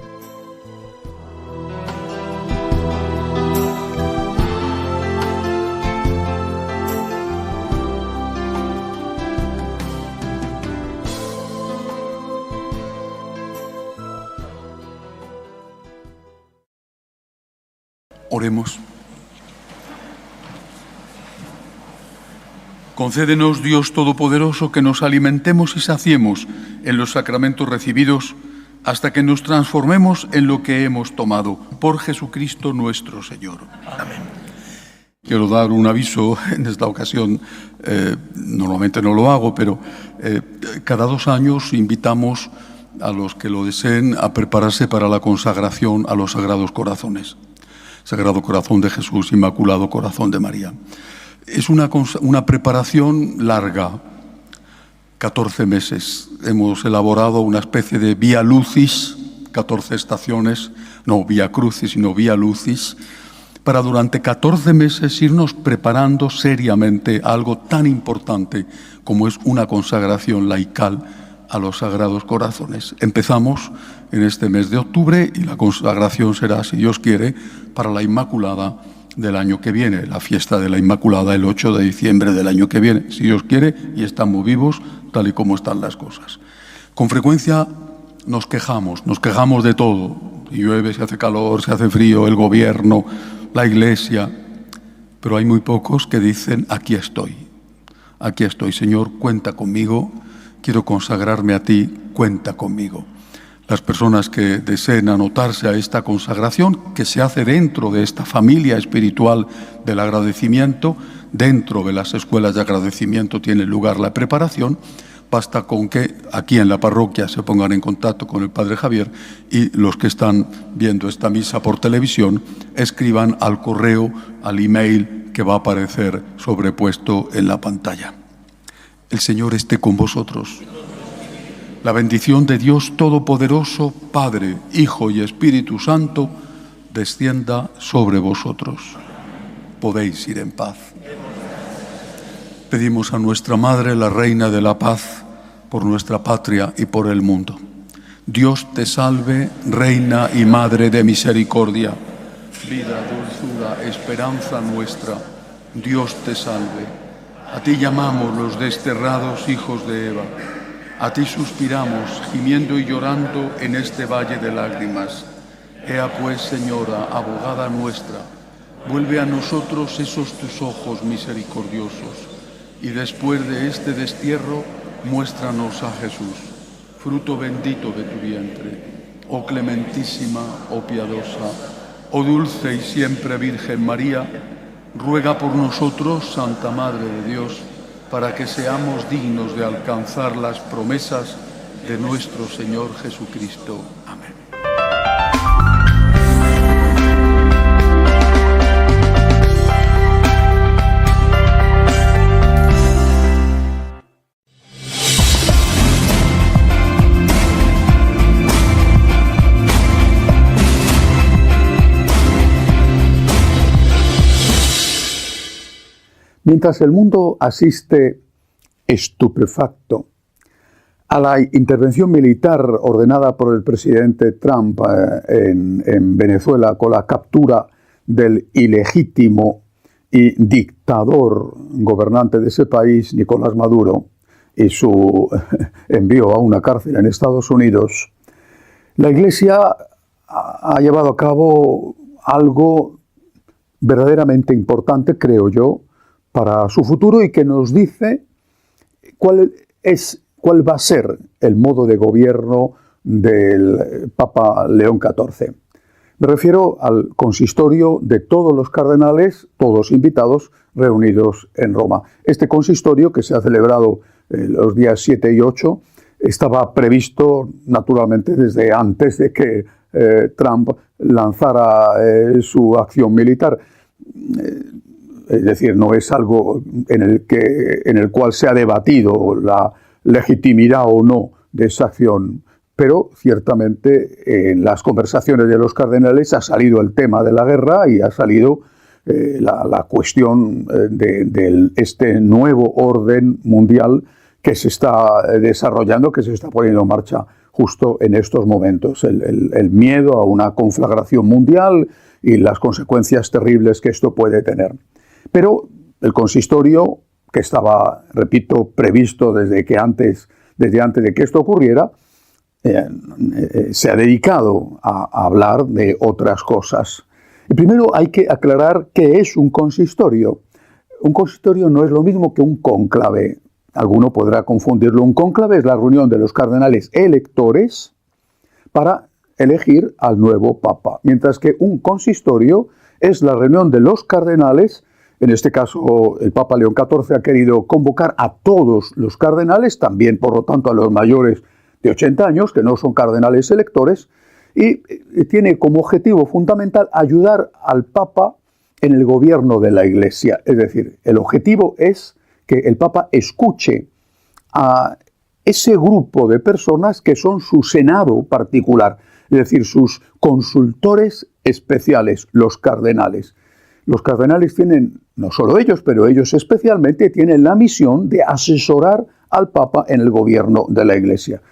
Oremos. Concédenos, Dios Todopoderoso, que nos alimentemos y saciemos en los sacramentos recibidos hasta que nos transformemos en lo que hemos tomado. Por Jesucristo nuestro Señor. Amén. Quiero dar un aviso en esta ocasión. Normalmente no lo hago, pero cada 2 años invitamos a los que lo deseen a prepararse para la consagración a los Sagrados Corazones. Sagrado Corazón de Jesús, Inmaculado Corazón de María. Es una preparación larga, 14 meses. Hemos elaborado una especie de Vía Lucis, 14 estaciones, no Vía Crucis, sino Vía Lucis, para durante 14 meses irnos preparando seriamente a algo tan importante como es una consagración laical a los Sagrados Corazones. Empezamos en este mes de octubre y la consagración será, si Dios quiere, para la Inmaculada del año que viene, la fiesta de la Inmaculada el 8 de diciembre del año que viene, si Dios quiere, y estamos vivos tal y como están las cosas. Con frecuencia nos quejamos de todo. Si llueve, si hace calor, si hace frío, el gobierno, la Iglesia, pero hay muy pocos que dicen, aquí estoy, Señor, cuenta conmigo, quiero consagrarme a ti, cuenta conmigo. Las personas que deseen anotarse a esta consagración, que se hace dentro de esta familia espiritual del agradecimiento, dentro de las escuelas de agradecimiento tiene lugar la preparación, basta con que aquí en la parroquia se pongan en contacto con el Padre Javier y los que están viendo esta misa por televisión escriban al correo, al email que va a aparecer sobrepuesto en la pantalla. El Señor esté con vosotros. La bendición de Dios Todopoderoso, Padre, Hijo y Espíritu Santo, descienda sobre vosotros. Podéis ir en paz. Pedimos a nuestra Madre, la Reina de la Paz, por nuestra patria y por el mundo. Dios te salve, Reina y Madre de misericordia, vida, dulzura, esperanza nuestra. Dios te salve. A ti llamamos los desterrados hijos de Eva. A ti suspiramos, gimiendo y llorando en este valle de lágrimas. Ea pues, Señora, abogada nuestra, vuelve a nosotros esos tus ojos misericordiosos, y después de este destierro, muéstranos a Jesús, fruto bendito de tu vientre. Oh clementísima, oh piadosa, oh dulce y siempre Virgen María, ruega por nosotros, Santa Madre de Dios, para que seamos dignos de alcanzar las promesas de nuestro Señor Jesucristo. Amén. Mientras el mundo asiste estupefacto a la intervención militar ordenada por el presidente Trump en Venezuela con la captura del ilegítimo y dictador gobernante de ese país, Nicolás Maduro, y su envío a una cárcel en Estados Unidos, la Iglesia ha llevado a cabo algo verdaderamente importante, creo yo, para su futuro y que nos dice cuál va a ser el modo de gobierno del Papa León XIV. Me refiero al consistorio de todos los cardenales, todos invitados, reunidos en Roma. Este consistorio, que se ha celebrado los días 7 y 8, estaba previsto naturalmente desde antes de que Trump lanzara su acción militar. Es decir, no es algo en el cual se ha debatido la legitimidad o no de esa acción, pero ciertamente en las conversaciones de los cardenales ha salido el tema de la guerra y ha salido la cuestión de este nuevo orden mundial que se está desarrollando, que se está poniendo en marcha justo en estos momentos. El miedo a una conflagración mundial y las consecuencias terribles que esto puede tener. Pero el consistorio, que estaba, repito, previsto desde antes de que esto ocurriera, se ha dedicado a hablar de otras cosas. Y primero hay que aclarar qué es un consistorio. Un consistorio no es lo mismo que un cónclave. Alguno podrá confundirlo. Un cónclave es la reunión de los cardenales electores para elegir al nuevo papa, mientras que un consistorio es la reunión de los cardenales. En este caso, el Papa León XIV ha querido convocar a todos los cardenales, también, por lo tanto, a los mayores de 80 años, que no son cardenales electores, y tiene como objetivo fundamental ayudar al Papa en el gobierno de la Iglesia. Es decir, el objetivo es que el Papa escuche a ese grupo de personas que son su senado particular, es decir, sus consultores especiales, los cardenales. Los cardenales tienen, no solo ellos, pero ellos especialmente tienen la misión de asesorar al Papa en el gobierno de la Iglesia.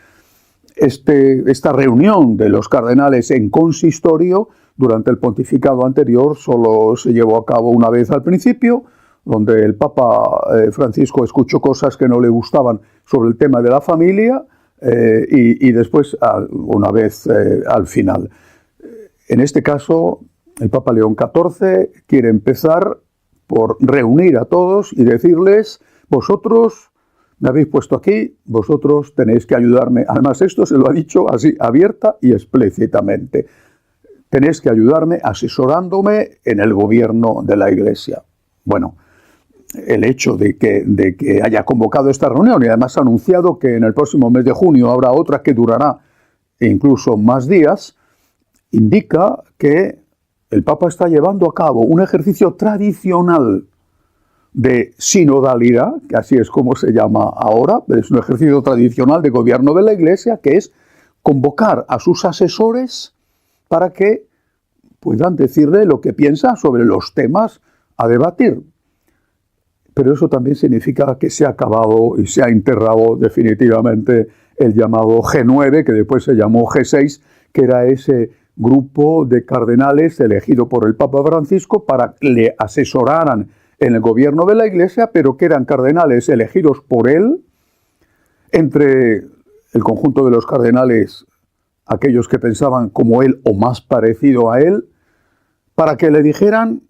Esta reunión de los cardenales en consistorio durante el pontificado anterior solo se llevó a cabo una vez al principio, donde el Papa Francisco escuchó cosas que no le gustaban sobre el tema de la familia y después una vez al final. En este caso, el Papa León XIV quiere empezar por reunir a todos y decirles: vosotros me habéis puesto aquí, vosotros tenéis que ayudarme. Además, esto se lo ha dicho así, abierta y explícitamente. Tenéis que ayudarme asesorándome en el gobierno de la Iglesia. Bueno, el hecho de que haya convocado esta reunión y además ha anunciado que en el próximo mes de junio habrá otra que durará incluso más días, indica que el Papa está llevando a cabo un ejercicio tradicional de sinodalidad, que así es como se llama ahora, es un ejercicio tradicional de gobierno de la Iglesia, que es convocar a sus asesores para que puedan decirle lo que piensan sobre los temas a debatir. Pero eso también significa que se ha acabado y se ha enterrado definitivamente el llamado G9, que después se llamó G6, que era ese grupo de cardenales elegido por el Papa Francisco para que le asesoraran en el gobierno de la Iglesia, pero que eran cardenales elegidos por él, entre el conjunto de los cardenales, aquellos que pensaban como él o más parecido a él, para que le dijeran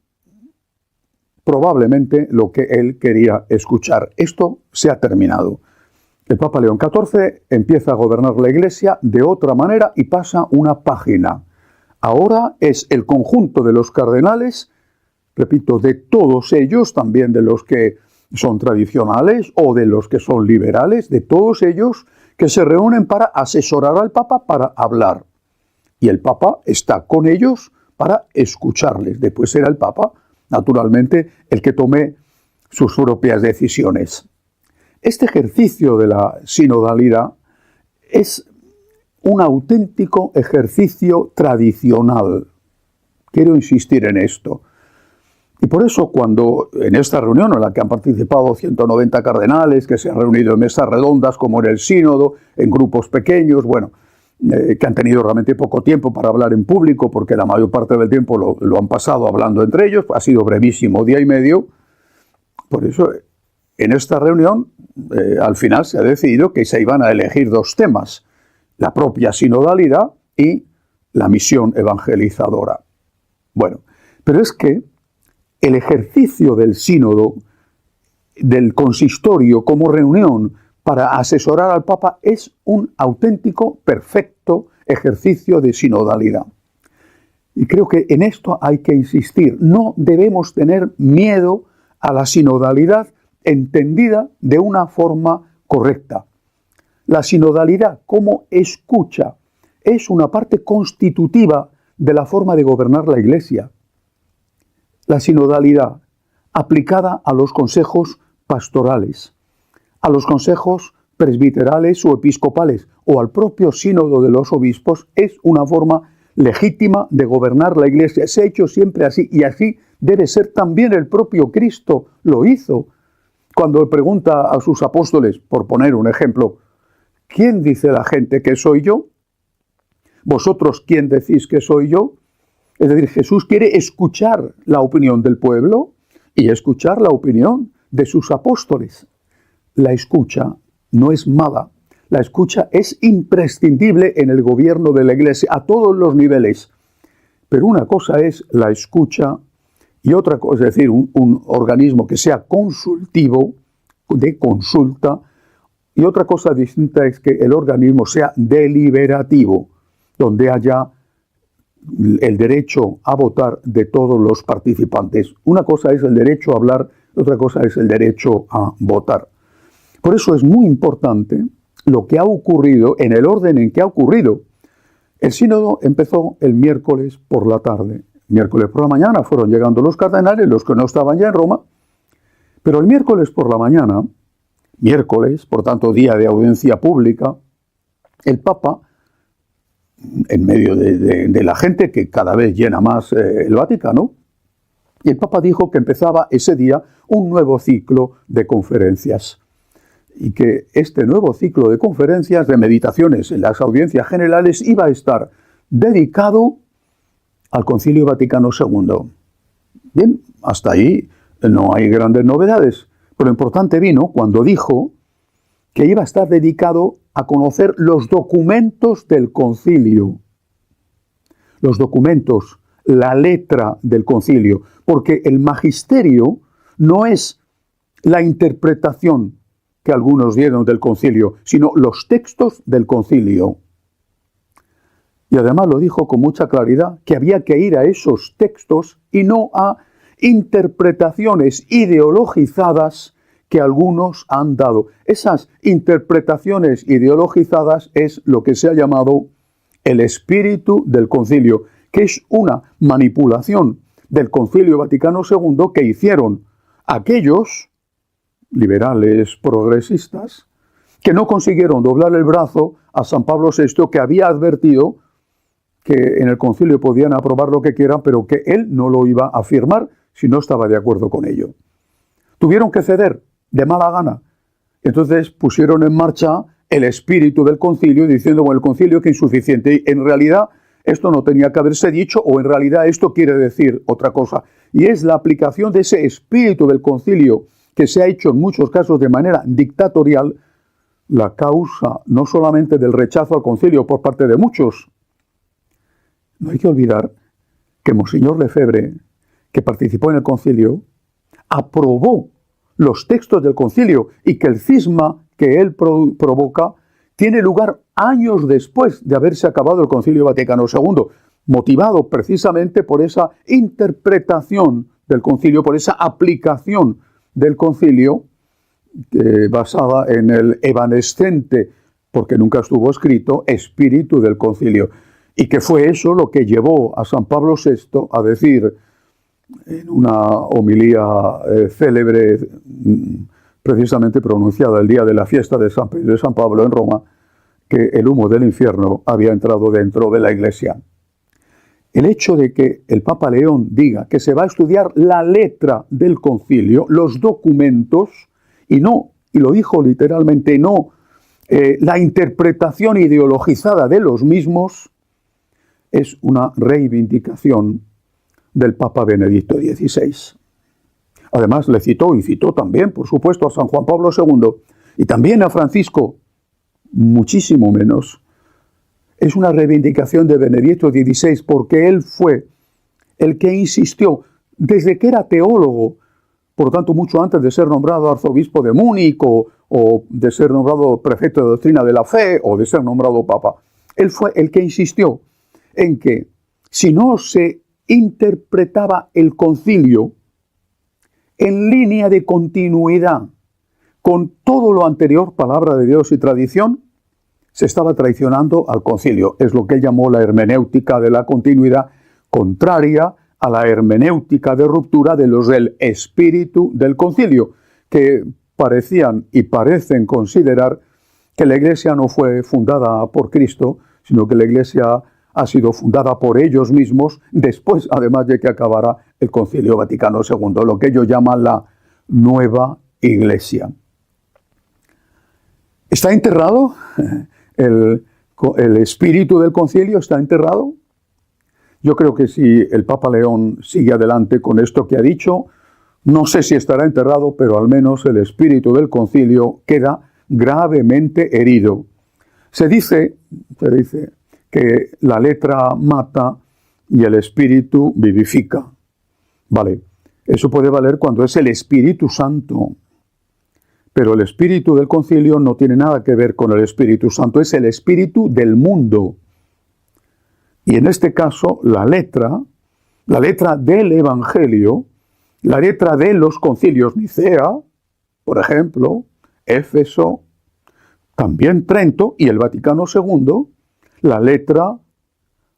probablemente lo que él quería escuchar. Esto se ha terminado. El Papa León XIV empieza a gobernar la Iglesia de otra manera y pasa una página. Ahora es el conjunto de los cardenales, repito, de todos ellos, también de los que son tradicionales o de los que son liberales, de todos ellos que se reúnen para asesorar al Papa, para hablar. Y el Papa está con ellos para escucharles. Después será el Papa, naturalmente, el que tome sus propias decisiones. Este ejercicio de la sinodalidad es un auténtico ejercicio tradicional. Quiero insistir en esto. Y por eso cuando en esta reunión en la que han participado 190 cardenales, que se han reunido en mesas redondas como en el sínodo, en grupos pequeños, que han tenido realmente poco tiempo para hablar en público, porque la mayor parte del tiempo lo han pasado hablando entre ellos, ha sido brevísimo, día y medio. Por eso en esta reunión al final se ha decidido que se iban a elegir dos temas: la propia sinodalidad y la misión evangelizadora. Bueno, pero es que el ejercicio del sínodo, del consistorio como reunión para asesorar al Papa, es un auténtico, perfecto ejercicio de sinodalidad. Y creo que en esto hay que insistir. No debemos tener miedo a la sinodalidad entendida de una forma correcta. La sinodalidad como escucha es una parte constitutiva de la forma de gobernar la Iglesia. La sinodalidad aplicada a los consejos pastorales, a los consejos presbiterales o episcopales o al propio sínodo de los obispos es una forma legítima de gobernar la Iglesia. Se ha hecho siempre así y así debe ser también. El propio Cristo lo hizo. Cuando pregunta a sus apóstoles, por poner un ejemplo, ¿quién dice la gente que soy yo? ¿Vosotros quién decís que soy yo? Es decir, Jesús quiere escuchar la opinión del pueblo y escuchar la opinión de sus apóstoles. La escucha no es mala. La escucha es imprescindible en el gobierno de la Iglesia a todos los niveles. Pero una cosa es la escucha y otra cosa, es decir, un organismo que sea consultivo, de consulta, y otra cosa distinta es que el organismo sea deliberativo, donde haya el derecho a votar de todos los participantes. Una cosa es el derecho a hablar, otra cosa es el derecho a votar. Por eso es muy importante lo que ha ocurrido en el orden en que ha ocurrido. El sínodo empezó el miércoles por la tarde. Miércoles por la mañana fueron llegando los cardenales, los que no estaban ya en Roma, pero el miércoles por la mañana, miércoles, por tanto día de audiencia pública, el Papa, en medio de la gente que cada vez llena más el Vaticano, y el Papa dijo que empezaba ese día un nuevo ciclo de conferencias y que este nuevo ciclo de conferencias, de meditaciones en las audiencias generales, iba a estar dedicado al Concilio Vaticano II. Bien, hasta ahí no hay grandes novedades, pero lo importante vino cuando dijo que iba a estar dedicado a conocer los documentos del concilio. Los documentos, la letra del concilio, porque el magisterio no es la interpretación que algunos dieron del concilio, sino los textos del concilio. Y además lo dijo con mucha claridad, que había que ir a esos textos y no a interpretaciones ideologizadas que algunos han dado. Esas interpretaciones ideologizadas es lo que se ha llamado el espíritu del concilio, que es una manipulación del Concilio Vaticano II que hicieron aquellos liberales progresistas que no consiguieron doblar el brazo a San Pablo VI, que había advertido que en el concilio podían aprobar lo que quieran, pero que él no lo iba a firmar si no estaba de acuerdo con ello. Tuvieron que ceder de mala gana. Entonces pusieron en marcha el espíritu del concilio diciendo, bueno, el concilio que es insuficiente. Y en realidad esto no tenía que haberse dicho, o en realidad esto quiere decir otra cosa. Y es la aplicación de ese espíritu del concilio que se ha hecho en muchos casos de manera dictatorial la causa no solamente del rechazo al concilio por parte de muchos. No hay que olvidar que Monseñor Lefebvre, que participó en el concilio, aprobó los textos del concilio y que el cisma que él provoca tiene lugar años después de haberse acabado el Concilio Vaticano II, motivado precisamente por esa interpretación del concilio, por esa aplicación del concilio basada en el evanescente, porque nunca estuvo escrito, espíritu del concilio. Y que fue eso lo que llevó a San Pablo VI a decir en una homilía célebre, precisamente pronunciada el día de la fiesta de San Pedro y San Pablo en Roma, que el humo del infierno había entrado dentro de la Iglesia. el hecho de que el Papa León diga que se va a estudiar la letra del concilio, los documentos, y lo dijo literalmente, no la interpretación ideologizada de los mismos, es una reivindicación del Papa Benedicto XVI. Además le citó, y citó también, por supuesto, a San Juan Pablo II, y también a Francisco, muchísimo menos. Es una reivindicación de Benedicto XVI porque él fue el que insistió, desde que era teólogo, por lo tanto mucho antes de ser nombrado arzobispo de Múnich o de ser nombrado prefecto de doctrina de la fe o de ser nombrado papa. Él fue el que insistió en que si no se interpretaba el concilio en línea de continuidad con todo lo anterior, palabra de Dios y tradición, se estaba traicionando al concilio. Es lo que él llamó la hermenéutica de la continuidad, contraria a la hermenéutica de ruptura de los del espíritu del concilio, que parecían y parecen considerar que la Iglesia no fue fundada por Cristo, sino que la Iglesia ha sido fundada por ellos mismos, después, además de que acabara el Concilio Vaticano II, lo que ellos llaman la nueva Iglesia. ¿Está enterrado? ¿El espíritu del concilio está enterrado? Yo creo que si el Papa León sigue adelante con esto que ha dicho, no sé si estará enterrado, pero al menos el espíritu del concilio queda gravemente herido. Se dice que la letra mata y el espíritu vivifica. Vale, eso puede valer cuando es el Espíritu Santo. Pero el espíritu del concilio no tiene nada que ver con el Espíritu Santo, es el espíritu del mundo. Y en este caso, la letra del Evangelio, la letra de los concilios Nicea, por ejemplo, Éfeso, también Trento y el Vaticano II, la letra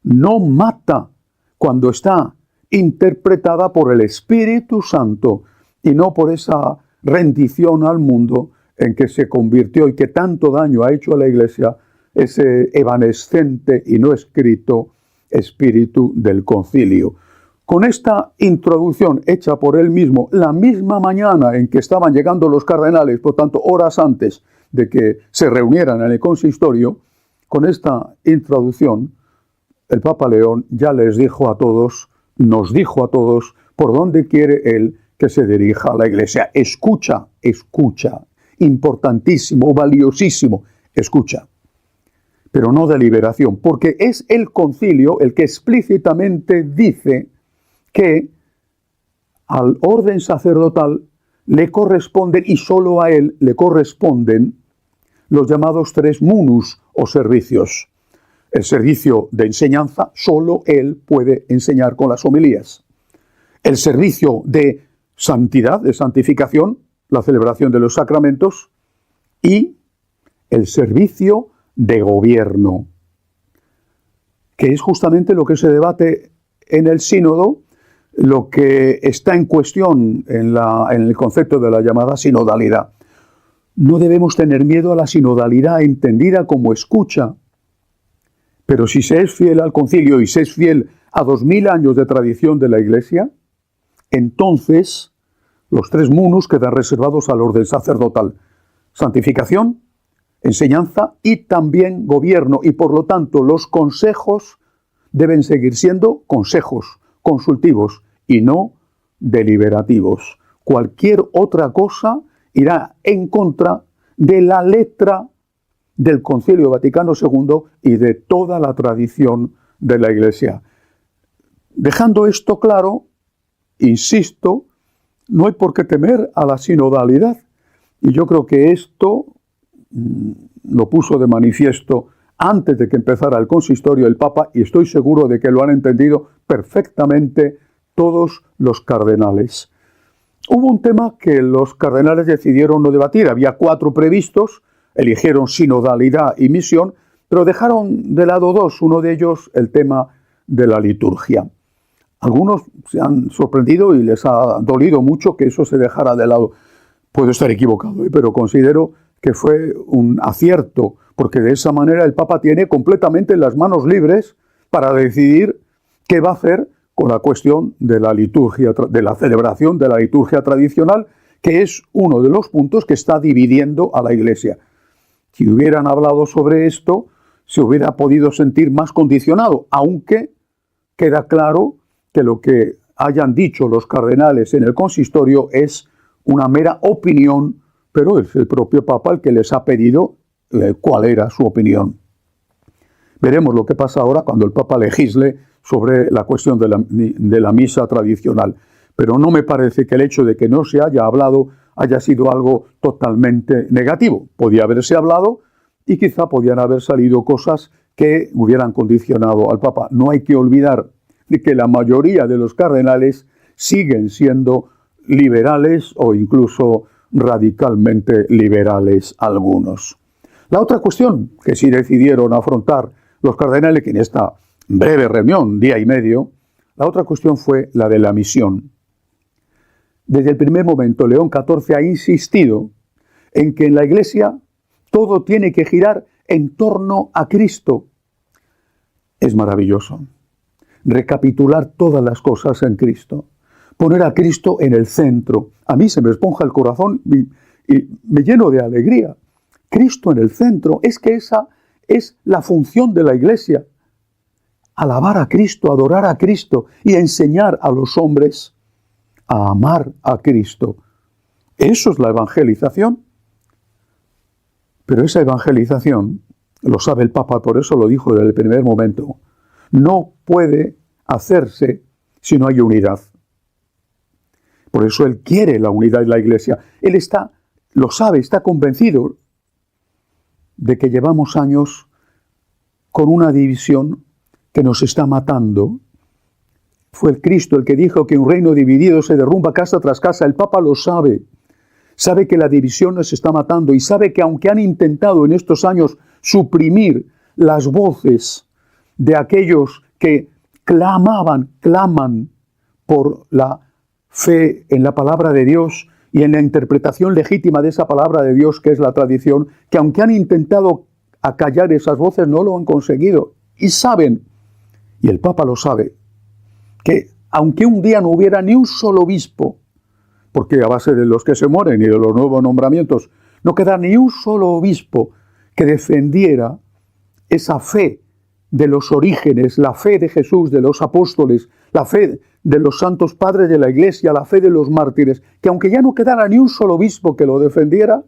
no mata cuando está interpretada por el Espíritu Santo y no por esa rendición al mundo en que se convirtió y que tanto daño ha hecho a la Iglesia ese evanescente y no escrito espíritu del concilio. Con esta introducción hecha por él mismo, la misma mañana en que estaban llegando los cardenales, por tanto horas antes de que se reunieran en el consistorio, con esta introducción, el Papa León ya les dijo a todos, nos dijo a todos, por dónde quiere él que se dirija a la Iglesia. Escucha, importantísimo, valiosísimo, escucha. Pero no deliberación, porque es el concilio el que explícitamente dice que al orden sacerdotal le corresponden, y solo a él le corresponden, los llamados 3 munus o servicios. El servicio de enseñanza, solo él puede enseñar con las homilías. El servicio de santidad, de santificación, la celebración de los sacramentos, y el servicio de gobierno, que es justamente lo que se debate en el sínodo, lo que está en cuestión en el concepto de la llamada sinodalidad. No debemos tener miedo a la sinodalidad entendida como escucha, pero si se es fiel al concilio y se es fiel a 2000 años de tradición de la Iglesia, entonces los 3 munus quedan reservados al orden sacerdotal: santificación, enseñanza y también gobierno, y por lo tanto los consejos deben seguir siendo consejos consultivos y no deliberativos. Cualquier otra cosa irá en contra de la letra del Concilio Vaticano II y de toda la tradición de la Iglesia. Dejando esto claro, insisto, no hay por qué temer a la sinodalidad. Y yo creo que esto lo puso de manifiesto antes de que empezara el consistorio el Papa, y estoy seguro de que lo han entendido perfectamente todos los cardenales. Hubo un tema que los cardenales decidieron no debatir. Había 4 previstos, eligieron sinodalidad y misión, pero dejaron de lado 2, uno de ellos el tema de la liturgia. Algunos se han sorprendido y les ha dolido mucho que eso se dejara de lado. Puedo estar equivocado, pero considero que fue un acierto, porque de esa manera el Papa tiene completamente las manos libres para decidir qué va a hacer con la cuestión de la liturgia, de la celebración de la liturgia tradicional, que es uno de los puntos que está dividiendo a la Iglesia. Si hubieran hablado sobre esto, se hubiera podido sentir más condicionado, aunque queda claro que lo que hayan dicho los cardenales en el consistorio es una mera opinión, pero es el propio Papa el que les ha pedido cuál era su opinión. Veremos lo que pasa ahora cuando el Papa legisle sobre la cuestión de la misa tradicional. Pero no me parece que el hecho de que no se haya hablado haya sido algo totalmente negativo. Podía haberse hablado y quizá podían haber salido cosas que hubieran condicionado al Papa. No hay que olvidar de que la mayoría de los cardenales siguen siendo liberales o incluso radicalmente liberales algunos. La otra cuestión que sí decidieron afrontar los cardenales, que en esta breve reunión, día y medio, la otra cuestión fue la de la misión. Desde el primer momento, León XIV ha insistido en que en la Iglesia todo tiene que girar en torno a Cristo. Es maravilloso recapitular todas las cosas en Cristo, poner a Cristo en el centro. A mí se me esponja el corazón y me lleno de alegría. Cristo en el centro, es que esa es la función de la Iglesia. Alabar a Cristo, adorar a Cristo y enseñar a los hombres a amar a Cristo. Eso es la evangelización. Pero esa evangelización, lo sabe el Papa, por eso lo dijo desde el primer momento, no puede hacerse si no hay unidad. Por eso él quiere la unidad de la Iglesia. Él lo sabe, está convencido de que llevamos años con una división que nos está matando. Fue el Cristo el que dijo que un reino dividido se derrumba casa tras casa. El Papa lo sabe. Sabe que la división nos está matando y sabe que aunque han intentado en estos años suprimir las voces de aquellos que claman por la fe en la palabra de Dios y en la interpretación legítima de esa palabra de Dios, que es la tradición, que aunque han intentado acallar esas voces, no lo han conseguido. Y saben, y el Papa lo sabe, que aunque un día no hubiera ni un solo obispo, porque a base de los que se mueren y de los nuevos nombramientos, no queda ni un solo obispo que defendiera esa fe de los orígenes, la fe de Jesús, de los apóstoles, la fe de los santos padres de la Iglesia, la fe de los mártires, que aunque ya no quedara ni un solo obispo que lo defendiera,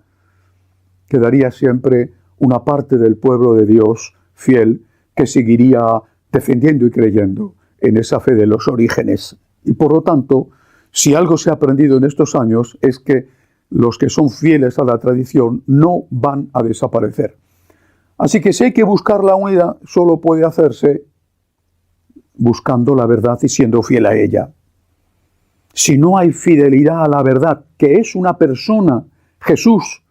quedaría siempre una parte del pueblo de Dios fiel que seguiría defendiendo y creyendo en esa fe de los orígenes. Y por lo tanto, si algo se ha aprendido en estos años es que los que son fieles a la tradición no van a desaparecer. Así que si hay que buscar la unidad, solo puede hacerse buscando la verdad y siendo fiel a ella. Si no hay fidelidad a la verdad, que es una persona, Jesús,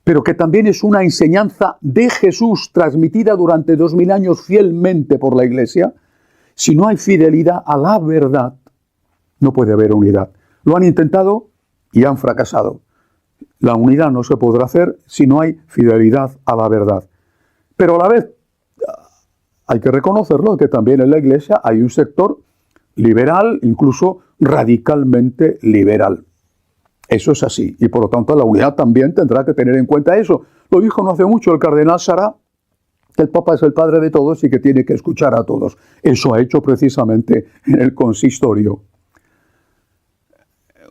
pero que también es una enseñanza de Jesús transmitida durante 2000 años fielmente por la Iglesia, si no hay fidelidad a la verdad, no puede haber unidad. Lo han intentado y han fracasado. La unidad no se podrá hacer si no hay fidelidad a la verdad. Pero a la vez hay que reconocerlo, que también en la Iglesia hay un sector liberal, incluso radicalmente liberal. Eso es así, y por lo tanto la unidad también tendrá que tener en cuenta eso. Lo dijo no hace mucho el cardenal Sará, que el Papa es el padre de todos y que tiene que escuchar a todos. Eso ha hecho precisamente en el consistorio.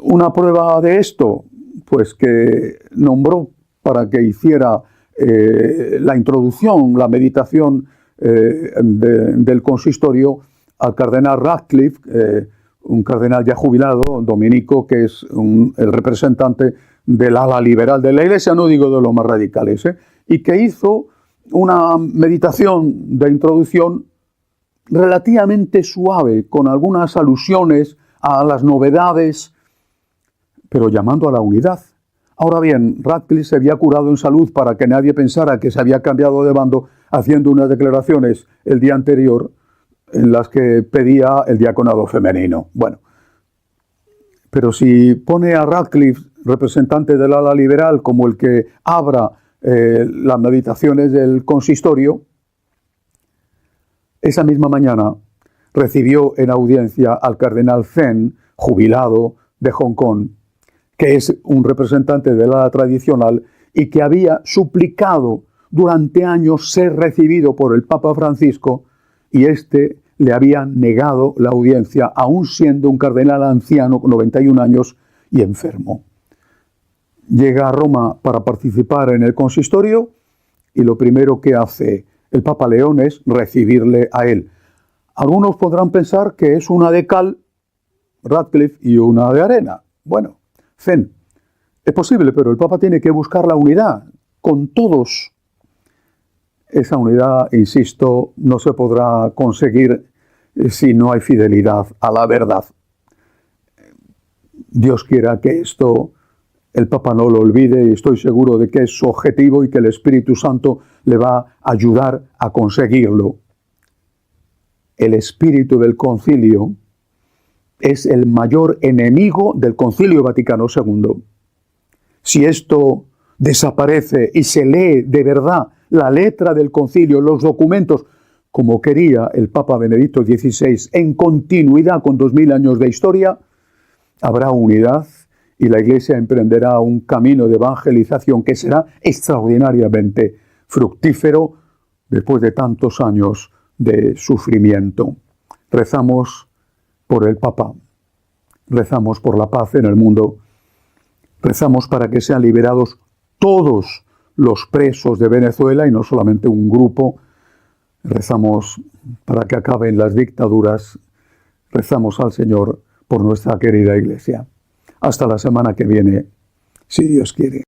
Una prueba de esto, pues que nombró para que hiciera la introducción, la meditación del consistorio al cardenal Radcliffe, un cardenal ya jubilado, dominico, que es el representante del ala liberal de la Iglesia, no digo de los más radicales, y que hizo una meditación de introducción relativamente suave, con algunas alusiones a las novedades, pero llamando a la unidad. Ahora bien, Radcliffe se había curado en salud para que nadie pensara que se había cambiado de bando, haciendo unas declaraciones el día anterior en las que pedía el diaconado femenino. Bueno, pero si pone a Radcliffe, representante del ala liberal, como el que abra las meditaciones del consistorio, esa misma mañana recibió en audiencia al cardenal Zen, jubilado de Hong Kong, que es un representante de la tradicional y que había suplicado durante años ser recibido por el Papa Francisco, y éste le había negado la audiencia, aún siendo un cardenal anciano con 91 años y enfermo. Llega a Roma para participar en el consistorio y lo primero que hace el Papa León es recibirle a él. Algunos podrán pensar que es una de cal, Radcliffe, y una de arena. Bueno, Zen, es posible, pero el Papa tiene que buscar la unidad con todos. Esa unidad, insisto, no se podrá conseguir si no hay fidelidad a la verdad. Dios quiera que esto el Papa no lo olvide, y estoy seguro de que es su objetivo y que el Espíritu Santo le va a ayudar a conseguirlo. El espíritu del concilio es el mayor enemigo del Concilio Vaticano II. Si esto desaparece y se lee de verdad la letra del concilio, los documentos, como quería el Papa Benedicto XVI, en continuidad con 2000 años de historia, habrá unidad y la Iglesia emprenderá un camino de evangelización que será extraordinariamente fructífero después de tantos años de sufrimiento. Rezamos por el Papa, rezamos por la paz en el mundo, rezamos para que sean liberados todos los presos de Venezuela y no solamente un grupo. Rezamos para que acaben las dictaduras. Rezamos al Señor por nuestra querida Iglesia. Hasta la semana que viene, si Dios quiere.